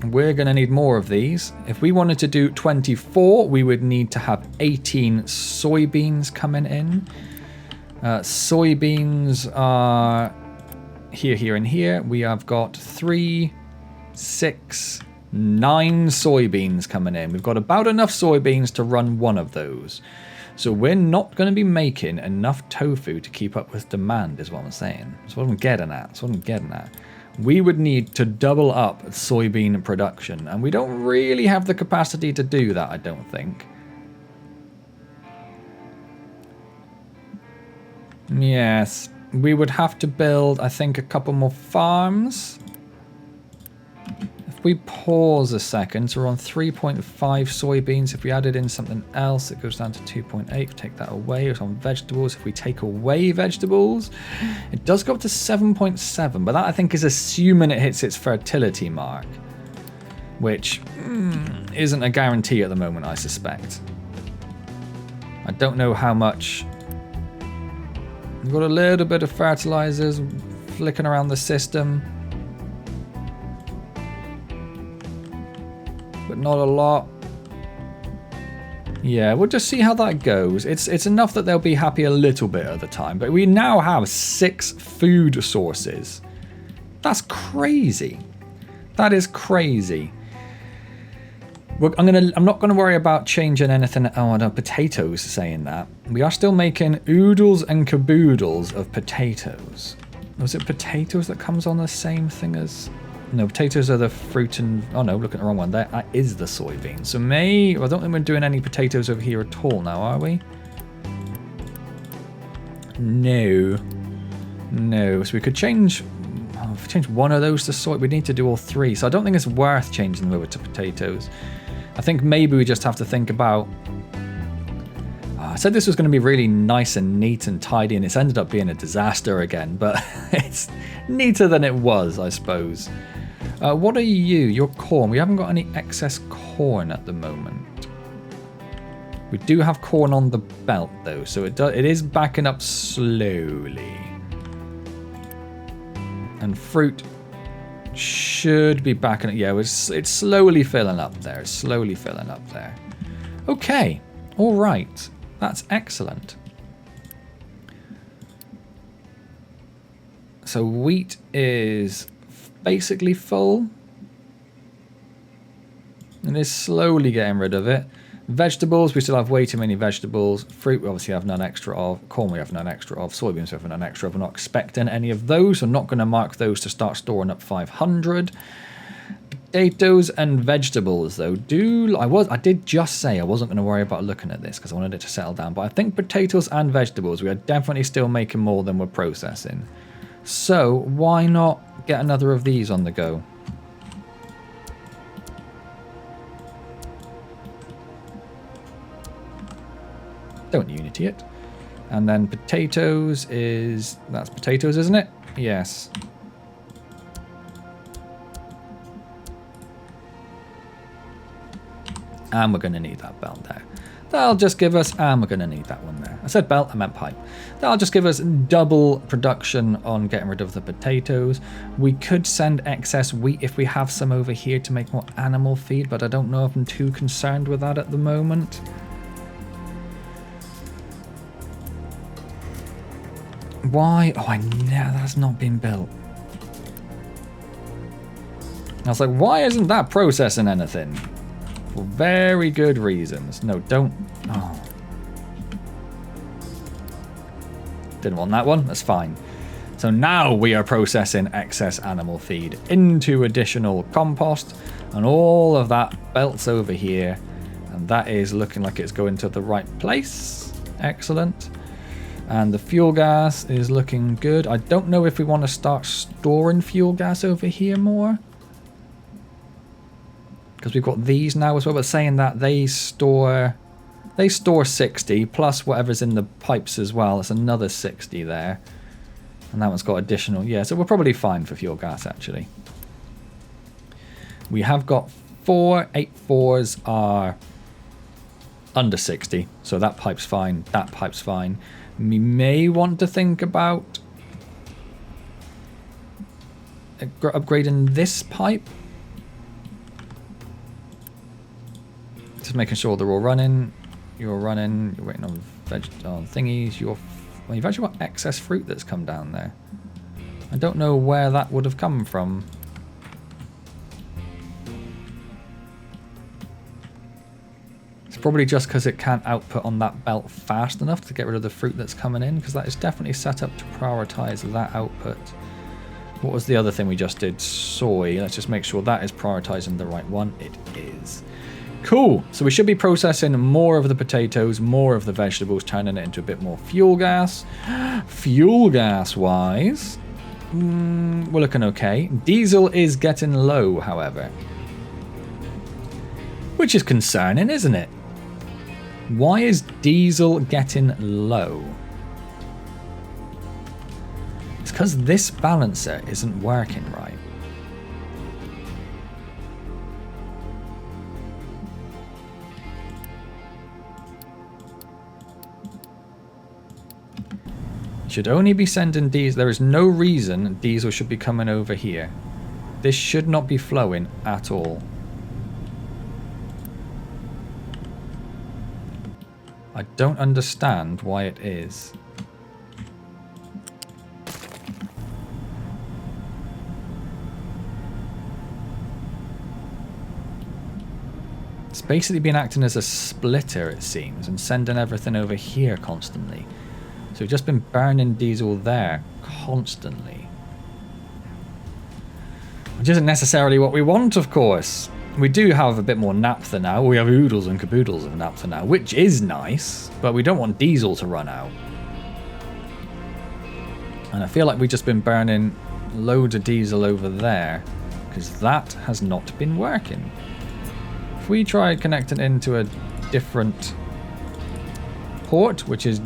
We're going to need more of these. If we wanted to do 24, we would need to have 18 soybeans coming in. Soybeans are here, here, and here. We have got 3, 6, 9 soybeans coming in. We've got about enough soybeans to run one of those. So we're not going to be making enough tofu to keep up with demand, is what I'm saying. That's what I'm getting at. That's what I'm getting at. We would need to double up soybean production, and we don't really have the capacity to do that, I don't think. Yes, we would have to build, I think, a couple more farms. If we pause a second, so we're on 3.5 soybeans. If we added in something else, it goes down to 2.8. Take that away. It's on vegetables. If we take away vegetables, it does go up to 7.7. But that, I think, is assuming it hits its fertility mark, which isn't a guarantee at the moment, I suspect. I don't know how much. We've got a little bit of fertilizers flicking around the system, but not a lot. Yeah, we'll just see how that goes. It's enough that they'll be happy a little bit at the time, but we now have 6 food sources. That's crazy. That is crazy. I'm not gonna worry about changing anything. Oh, no, potatoes saying that. We are still making oodles and caboodles of potatoes. Was it potatoes that comes on the same thing as? No, potatoes are the fruit and... Oh no, look at the wrong one. That is the soybean. So I don't think we're doing any potatoes over here at all now, are we? No. No. So we could change... Oh, if we change one of those to soy, we need to do all 3. So I don't think it's worth changing them over to potatoes. I think maybe we just have to think about... I said this was going to be really nice and neat and tidy, and it's ended up being a disaster again, but it's neater than it was, I suppose. What are you? You're corn. We haven't got any excess corn at the moment. We do have corn on the belt, though, so it is backing up slowly. And fruit should be backing up. Yeah, it's slowly filling up there. It's slowly filling up there. Okay. All right. That's excellent. So wheat is basically full. And is slowly getting rid of it. Vegetables, we still have way too many vegetables. Fruit, we obviously have none extra of. Corn, we have none extra of. Soybeans, we have none extra of. We're not expecting any of those. I'm not going to mark those to start storing up 500. Potatoes and vegetables, though, I did just say I wasn't going to worry about looking at this because I wanted it to settle down. But I think potatoes and vegetables, we are definitely still making more than we're processing. So why not get another of these on the go? Don't unity it. And then potatoes is... That's potatoes, isn't it? Yes. And we're going to need that belt there. That'll just give us... And we're going to need that one there. I said belt, I meant pipe. That'll just give us double production on getting rid of the potatoes. We could send excess wheat if we have some over here to make more animal feed, but I don't know if I'm too concerned with that at the moment. Why? Oh, I know that's not been built. I was like, why isn't that processing anything? For very good reasons. No, don't. Oh. Didn't want that one. That's fine. So now we are processing excess animal feed into additional compost. And all of that belts over here. And that is looking like it's going to the right place. Excellent. And the fuel gas is looking good. I don't know if we want to start storing fuel gas over here more. Because we've got these now as well. But saying that, they store 60 plus whatever's in the pipes as well. It's another 60 there. And that one's got additional. Yeah, so we're probably fine for fuel gas actually. We have got 4 8.4s are under 60. So that pipe's fine. That pipe's fine. We may want to think about upgrading this pipe. Just making sure they're all running. You're running. You're waiting on thingies. Well, you've actually got excess fruit that's come down there. I don't know where that would have come from. It's probably just because it can't output on that belt fast enough to get rid of the fruit that's coming in, because that is definitely set up to prioritize that output. What was the other thing we just did? Soy. Let's just make sure that is prioritizing the right one. It is. Cool. So we should be processing more of the potatoes, more of the vegetables, turning it into a bit more fuel gas. Fuel gas wise, we're looking okay. Diesel is getting low, however. Which is concerning, isn't it? Why is diesel getting low? It's because this balancer isn't working right. Should only be sending diesel. There is no reason diesel should be coming over here. This should not be flowing at all. I don't understand why it is. It's basically been acting as a splitter, it seems, and sending everything over here constantly. So we've just been burning diesel there constantly. Which isn't necessarily what we want, of course. We do have a bit more naphtha now. We have oodles and caboodles of naphtha now, which is nice, but we don't want diesel to run out. And I feel like we've just been burning loads of diesel over there, because that has not been working. If we try connecting into a different port, which is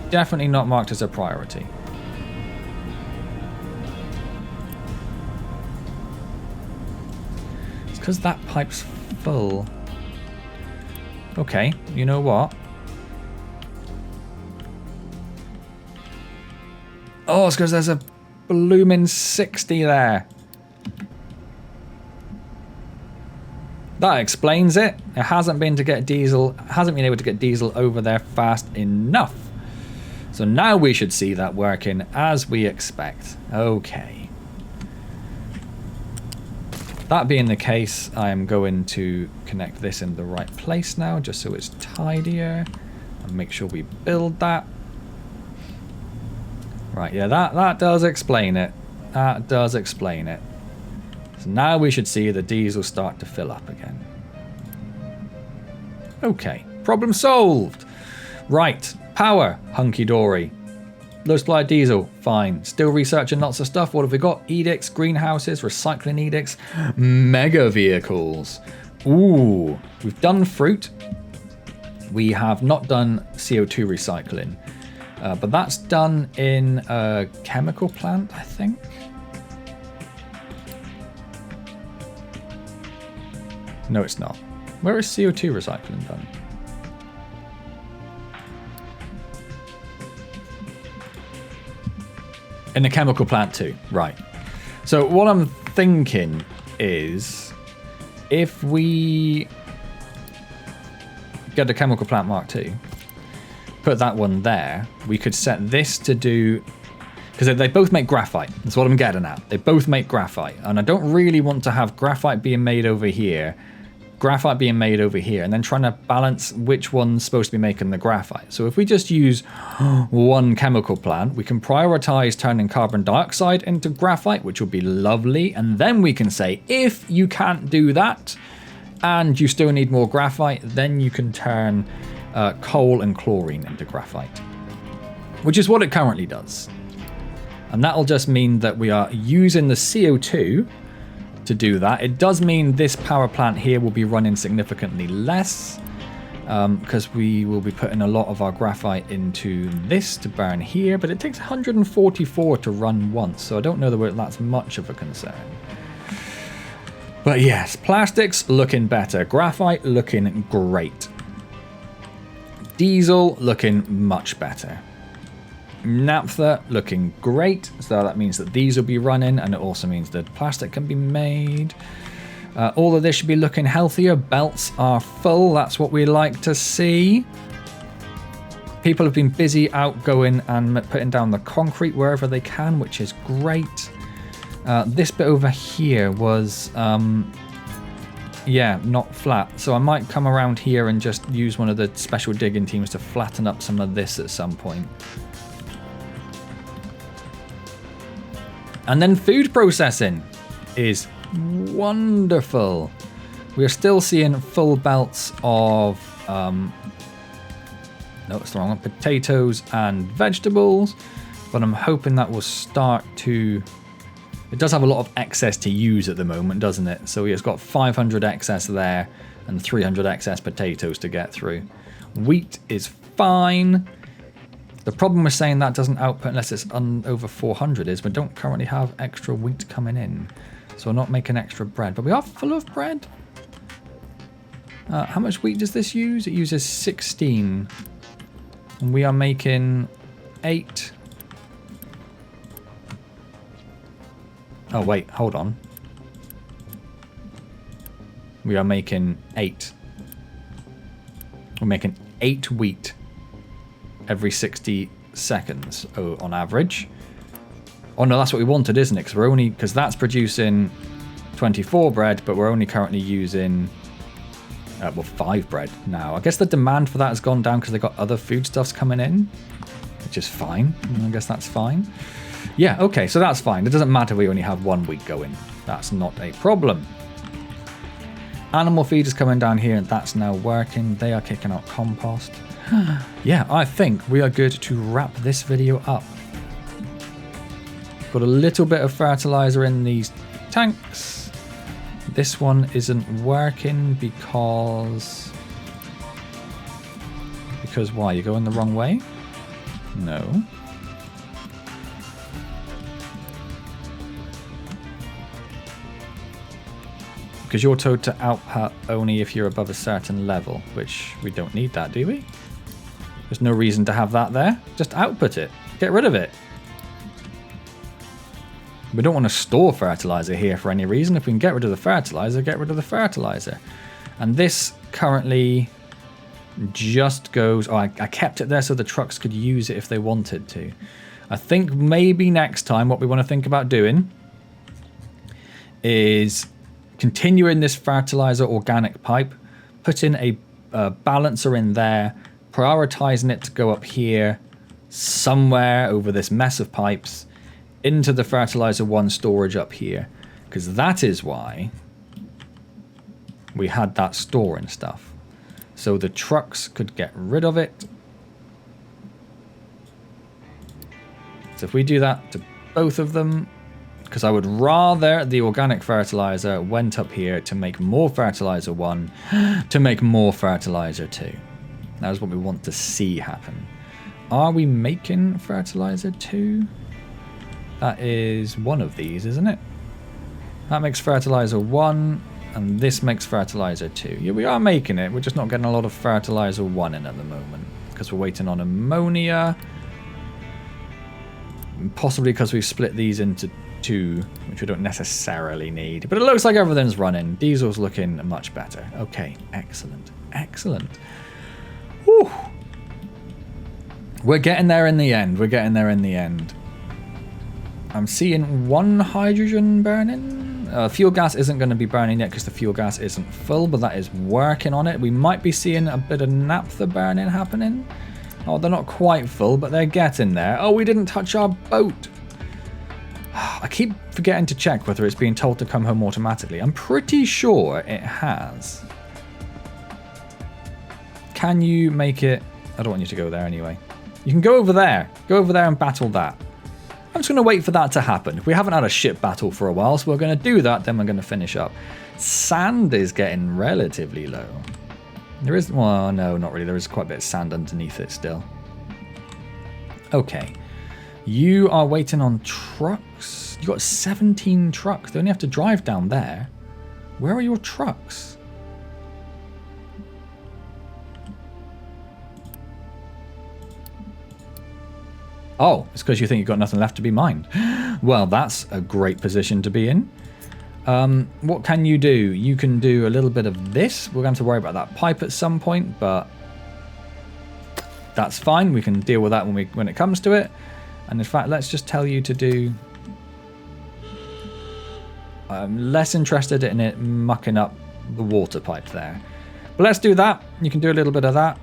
definitely not marked as a priority. It's because that pipe's full. Okay, you know what? Oh, it's because there's a blooming 60 there. That explains it. It hasn't been able to get diesel over there fast enough. So now we should see that working as we expect. Okay. That being the case, I am going to connect this in the right place now, just so it's tidier. And make sure we build that. Right, yeah, that does explain it. That does explain it. So now we should see the diesel start to fill up again. Okay, problem solved. Right, power, hunky-dory. Low supply diesel, fine. Still researching lots of stuff. What have we got? Edicts, greenhouses, recycling edicts, mega vehicles. Ooh, we've done fruit. We have not done CO2 recycling. But that's done in a chemical plant, I think. No, it's not. Where is CO2 recycling done? In the chemical plant too, right. So what I'm thinking is, if we get the chemical plant Mark II, put that one there, we could set this to do, because they both make graphite. That's what I'm getting at. They both make graphite, and I don't really want to have graphite being made over here, graphite being made over here, and then trying to balance which one's supposed to be making the graphite. So if we just use one chemical plant, we can prioritize turning carbon dioxide into graphite, which will be lovely. And then we can say, if you can't do that and you still need more graphite, then you can turn coal and chlorine into graphite, which is what it currently does. And that'll just mean that we are using the CO2 to do that. It does mean this power plant here will be running significantly less, because we will be putting a lot of our graphite into this to burn here, but it takes 144 to run once, so I don't know that that's much of a concern. But yes, plastics looking better, graphite looking great, diesel looking much better, naphtha looking great, so that means that these will be running, and it also means that plastic can be made. All of this should be looking healthier. Belts are full, that's what we like to see. People have been busy out going and putting down the concrete wherever they can, which is great. This bit over here was yeah, not flat, so I might come around here and just use one of the special digging teams to flatten up some of this at some point. And then food processing is wonderful. We are still seeing full belts of, no, it's the wrong one, potatoes and vegetables, but I'm hoping that will start to, it does have a lot of excess to use at the moment, doesn't it? So it's got 500 excess there and 300 excess potatoes to get through. Wheat is fine. The problem with saying that doesn't output unless it's over 400 is we don't currently have extra wheat coming in. So we're not making extra bread, but we are full of bread. How much wheat does this use? It uses 16. And we are making 8. Oh wait, hold on. We are making 8. We're making 8 wheat every 60 seconds on average. Oh no, that's what we wanted, isn't it? Because that's producing 24 bread, but we're only currently using well, 5 bread now. I guess the demand for that has gone down because they've got other foodstuffs coming in, which is fine. I guess that's fine. Yeah, okay, so that's fine. It doesn't matter we only have 1 week going. That's not a problem. Animal feed is coming down here, and that's now working. They are kicking out compost. Yeah, I think we are good to wrap this video up. Got a little bit of fertilizer in these tanks. This one isn't working because why? You're going the wrong way? No. Because you're told to output only if you're above a certain level, which we don't need that, do we? There's no reason to have that there. Just output it. Get rid of it. We don't want to store fertilizer here for any reason. If we can get rid of the fertilizer, get rid of the fertilizer. And this currently just goes... Oh, I kept it there so the trucks could use it if they wanted to. I think maybe next time what we want to think about doing is continuing this fertilizer organic pipe, putting a balancer in there, prioritizing it to go up here somewhere over this mess of pipes into the fertilizer 1 storage up here, because that is why we had that storing stuff, so the trucks could get rid of it. So if we do that to both of them, because I would rather the organic fertilizer went up here to make more fertilizer 1 to make more fertilizer 2. That is what we want to see happen. Are we making fertilizer 2? That is one of these, isn't it? That makes fertilizer 1, and this makes fertilizer 2. Yeah, we are making it. We're just not getting a lot of fertilizer 1 in at the moment, because we're waiting on ammonia. Possibly because we've split these into 2, which we don't necessarily need. But it looks like everything's running. Diesel's looking much better. Okay, excellent. Excellent. Whew. We're getting there in the end. We're getting there in the end. I'm seeing 1 hydrogen burning. Fuel gas isn't going to be burning yet because the fuel gas isn't full, but that is working on it. We might be seeing a bit of naphtha burning happening. Oh, they're not quite full, but they're getting there. Oh, we didn't touch our boat. I keep forgetting to check whether it's being told to come home automatically. I'm pretty sure it has. Can you make it... I don't want you to go there anyway. You can go over there. Go over there and battle that. I'm just going to wait for that to happen. We haven't had a ship battle for a while, so we're going to do that, then we're going to finish up. Sand is getting relatively low. There is... well, no, not really. There is quite a bit of sand underneath it still. Okay. You are waiting on trucks. You've got 17 trucks. They only have to drive down there. Where are your trucks? Oh, it's because you think you've got nothing left to be mined. Well, that's a great position to be in. What can you do? You can do a little bit of this. We're going to worry about that pipe at some point, but that's fine. We can deal with that when it comes to it. And in fact, let's just tell you to do... I'm less interested in it mucking up the water pipe there. But let's do that. You can do a little bit of that.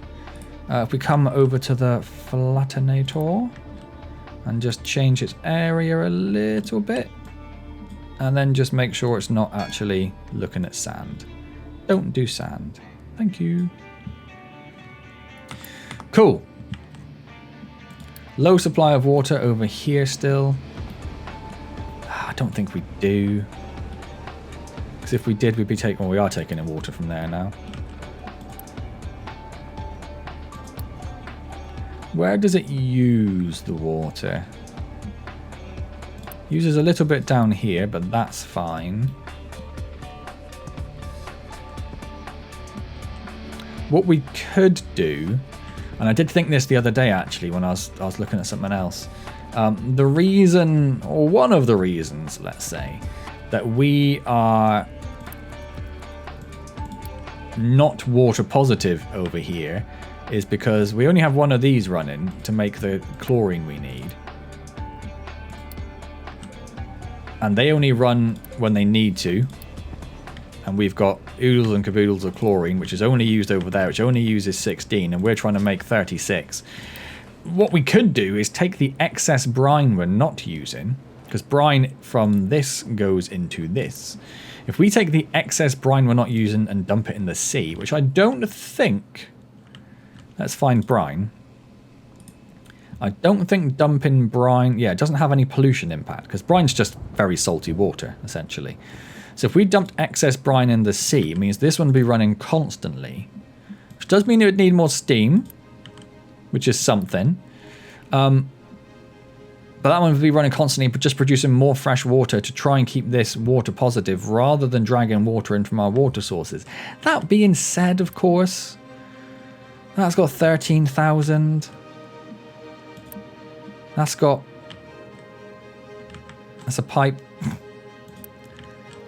If we come over to the flattenator and just change its area a little bit. And then just make sure it's not actually looking at sand. Don't do sand. Thank you. Cool. Low supply of water over here still. I don't think we do. Because if we did, we'd be taking... well, we are taking in water from there now. Where does it use the water? Uses a little bit down here, but that's fine. What we could do, and I did think this the other day actually when I was looking at something else. The reason, or one of the reasons, let's say, that we are not water positive over here is because we only have one of these running to make the chlorine we need. And they only run when they need to. And we've got oodles and caboodles of chlorine, which is only used over there, which only uses 16, and we're trying to make 36. What we could do is take the excess brine we're not using, because brine from this goes into this. If we take the excess brine we're not using and dump it in the sea, which I don't think... let's find brine. I don't think dumping brine... yeah, it doesn't have any pollution impact, because brine's just very salty water, essentially. So if we dumped excess brine in the sea, it means this one would be running constantly. Which does mean it would need more steam, which is something. But that one would be running constantly, but just producing more fresh water to try and keep this water positive, rather than dragging water in from our water sources. That being said, of course, that's got 13,000. That's a pipe.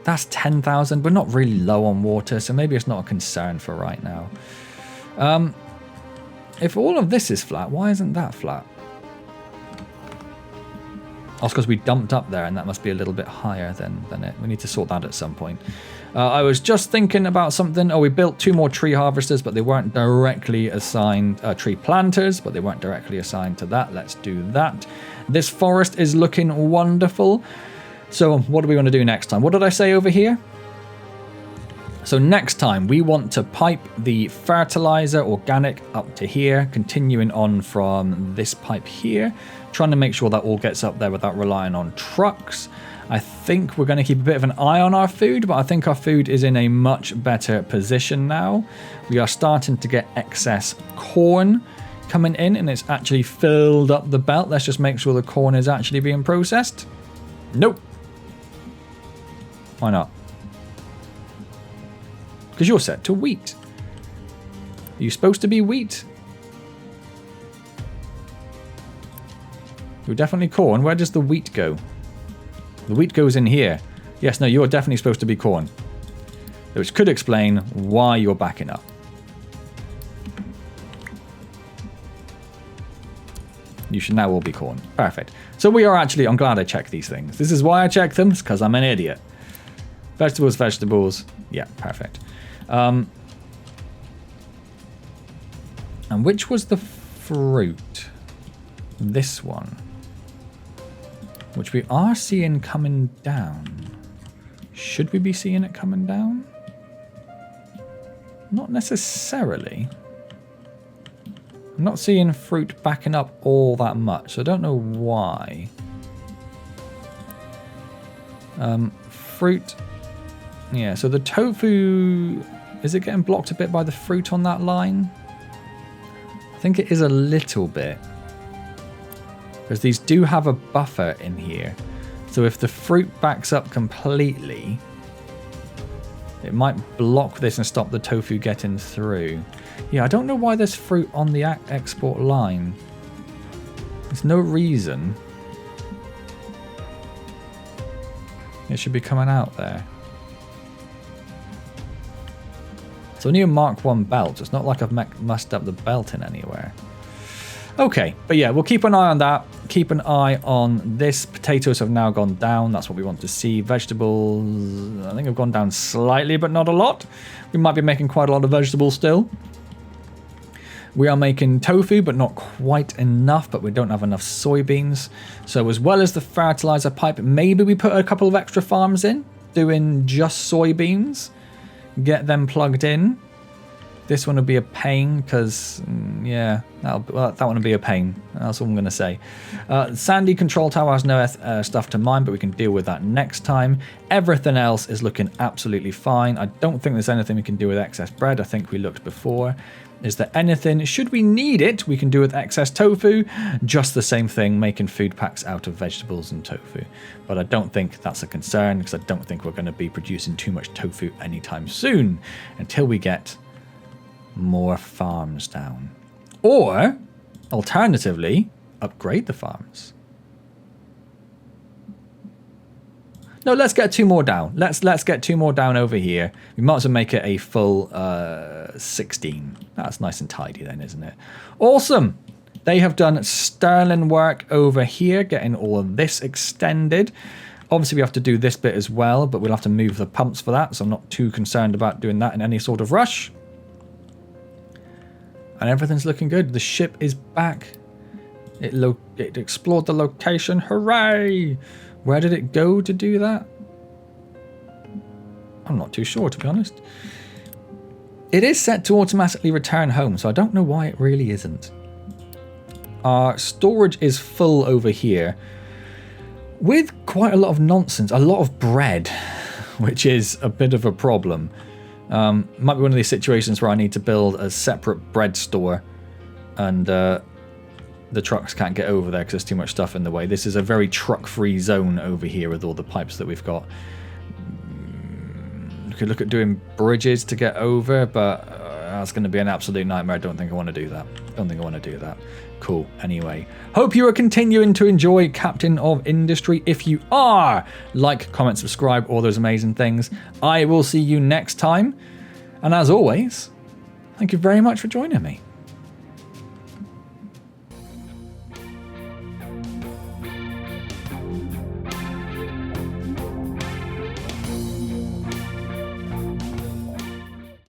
That's 10,000. We're not really low on water, so maybe it's not a concern for right now. If all of this is flat, why isn't that flat? Also because we dumped up there, and that must be a little bit higher than it. We need to sort that at some point. I was just thinking about something. Oh, we built 2 more tree harvesters, but they weren't directly assigned tree planters, but they weren't directly assigned to that. Let's do that. This forest is looking wonderful. So what do we want to do next time? What did I say over here? So next time we want to pipe the fertilizer organic up to here, continuing on from this pipe here, trying to make sure that all gets up there without relying on trucks. I think we're going to keep a bit of an eye on our food, but I think our food is in a much better position now. We are starting to get excess corn coming in, and it's actually filled up the belt. Let's just make sure the corn is actually being processed. Nope. Why not? Because you're set to wheat. Are you supposed to be wheat? You're definitely corn. Where does the wheat go? The wheat goes in here. Yes, no, you're definitely supposed to be corn. Which could explain why you're backing up. You should now all be corn. Perfect. So we are actually, I'm glad I checked these things. This is why I checked them, it's because I'm an idiot. Vegetables, vegetables. Yeah, perfect. And which was the fruit? This one. Which we are seeing coming down. Should we be seeing it coming down? Not necessarily. I'm not seeing fruit backing up all that much, so I don't know why. Fruit. Yeah, so the tofu, is it getting blocked a bit by the fruit on that line? I think it is a little bit. Because these do have a buffer in here. So if the fruit backs up completely, it might block this and stop the tofu getting through. Yeah, I don't know why there's fruit on the export line. There's no reason. It should be coming out there. It's only a Mark 1 belt. It's not like I've messed up the belt in anywhere. Okay, but yeah, we'll keep an eye on that. Keep an eye on this. Potatoes have now gone down. That's what we want to see. Vegetables, I think have gone down slightly, but not a lot. We might be making quite a lot of vegetables still. We are making tofu, but not quite enough, but we don't have enough soybeans. So as well as the fertilizer pipe, maybe we put a couple of extra farms in, doing just soybeans. Get them plugged in. This one will be a pain because, yeah, that one will be a pain. That's all I'm going to say. Sandy control tower has no stuff to mine, but we can deal with that next time. Everything else is looking absolutely fine. I don't think there's anything we can do with excess bread. I think we looked before. Is there anything, should we need it, we can do with excess tofu? Just the same thing, making food packs out of vegetables and tofu. But I don't think that's a concern because I don't think we're going to be producing too much tofu anytime soon until we get more farms down. Or, alternatively, upgrade the farms. No, let's get 2 more down. Let's get 2 more down over here. We might as well make it a full 16. That's nice and tidy then, isn't it? Awesome. They have done sterling work over here, getting all of this extended. Obviously, we have to do this bit as well, but we'll have to move the pumps for that, so I'm not too concerned about doing that in any sort of rush. And everything's looking good. The ship is back. It explored the location. Hooray! Where did it go to do that? I'm not too sure, to be honest. It is set to automatically return home, so I don't know why it really isn't. Our storage is full over here with quite a lot of nonsense, a lot of bread, which is a bit of a problem. Might be one of these situations where I need to build a separate bread store and the trucks can't get over there because there's too much stuff in the way. This is a very truck-free zone over here with all the pipes that we've got. We could look at doing bridges to get over, but that's going to be an absolute nightmare. I don't think I want to do that. Cool. Anyway, hope you are continuing to enjoy Captain of Industry. If you are, like, comment, subscribe, all those amazing things. I will see you next time. And as always, thank you very much for joining me.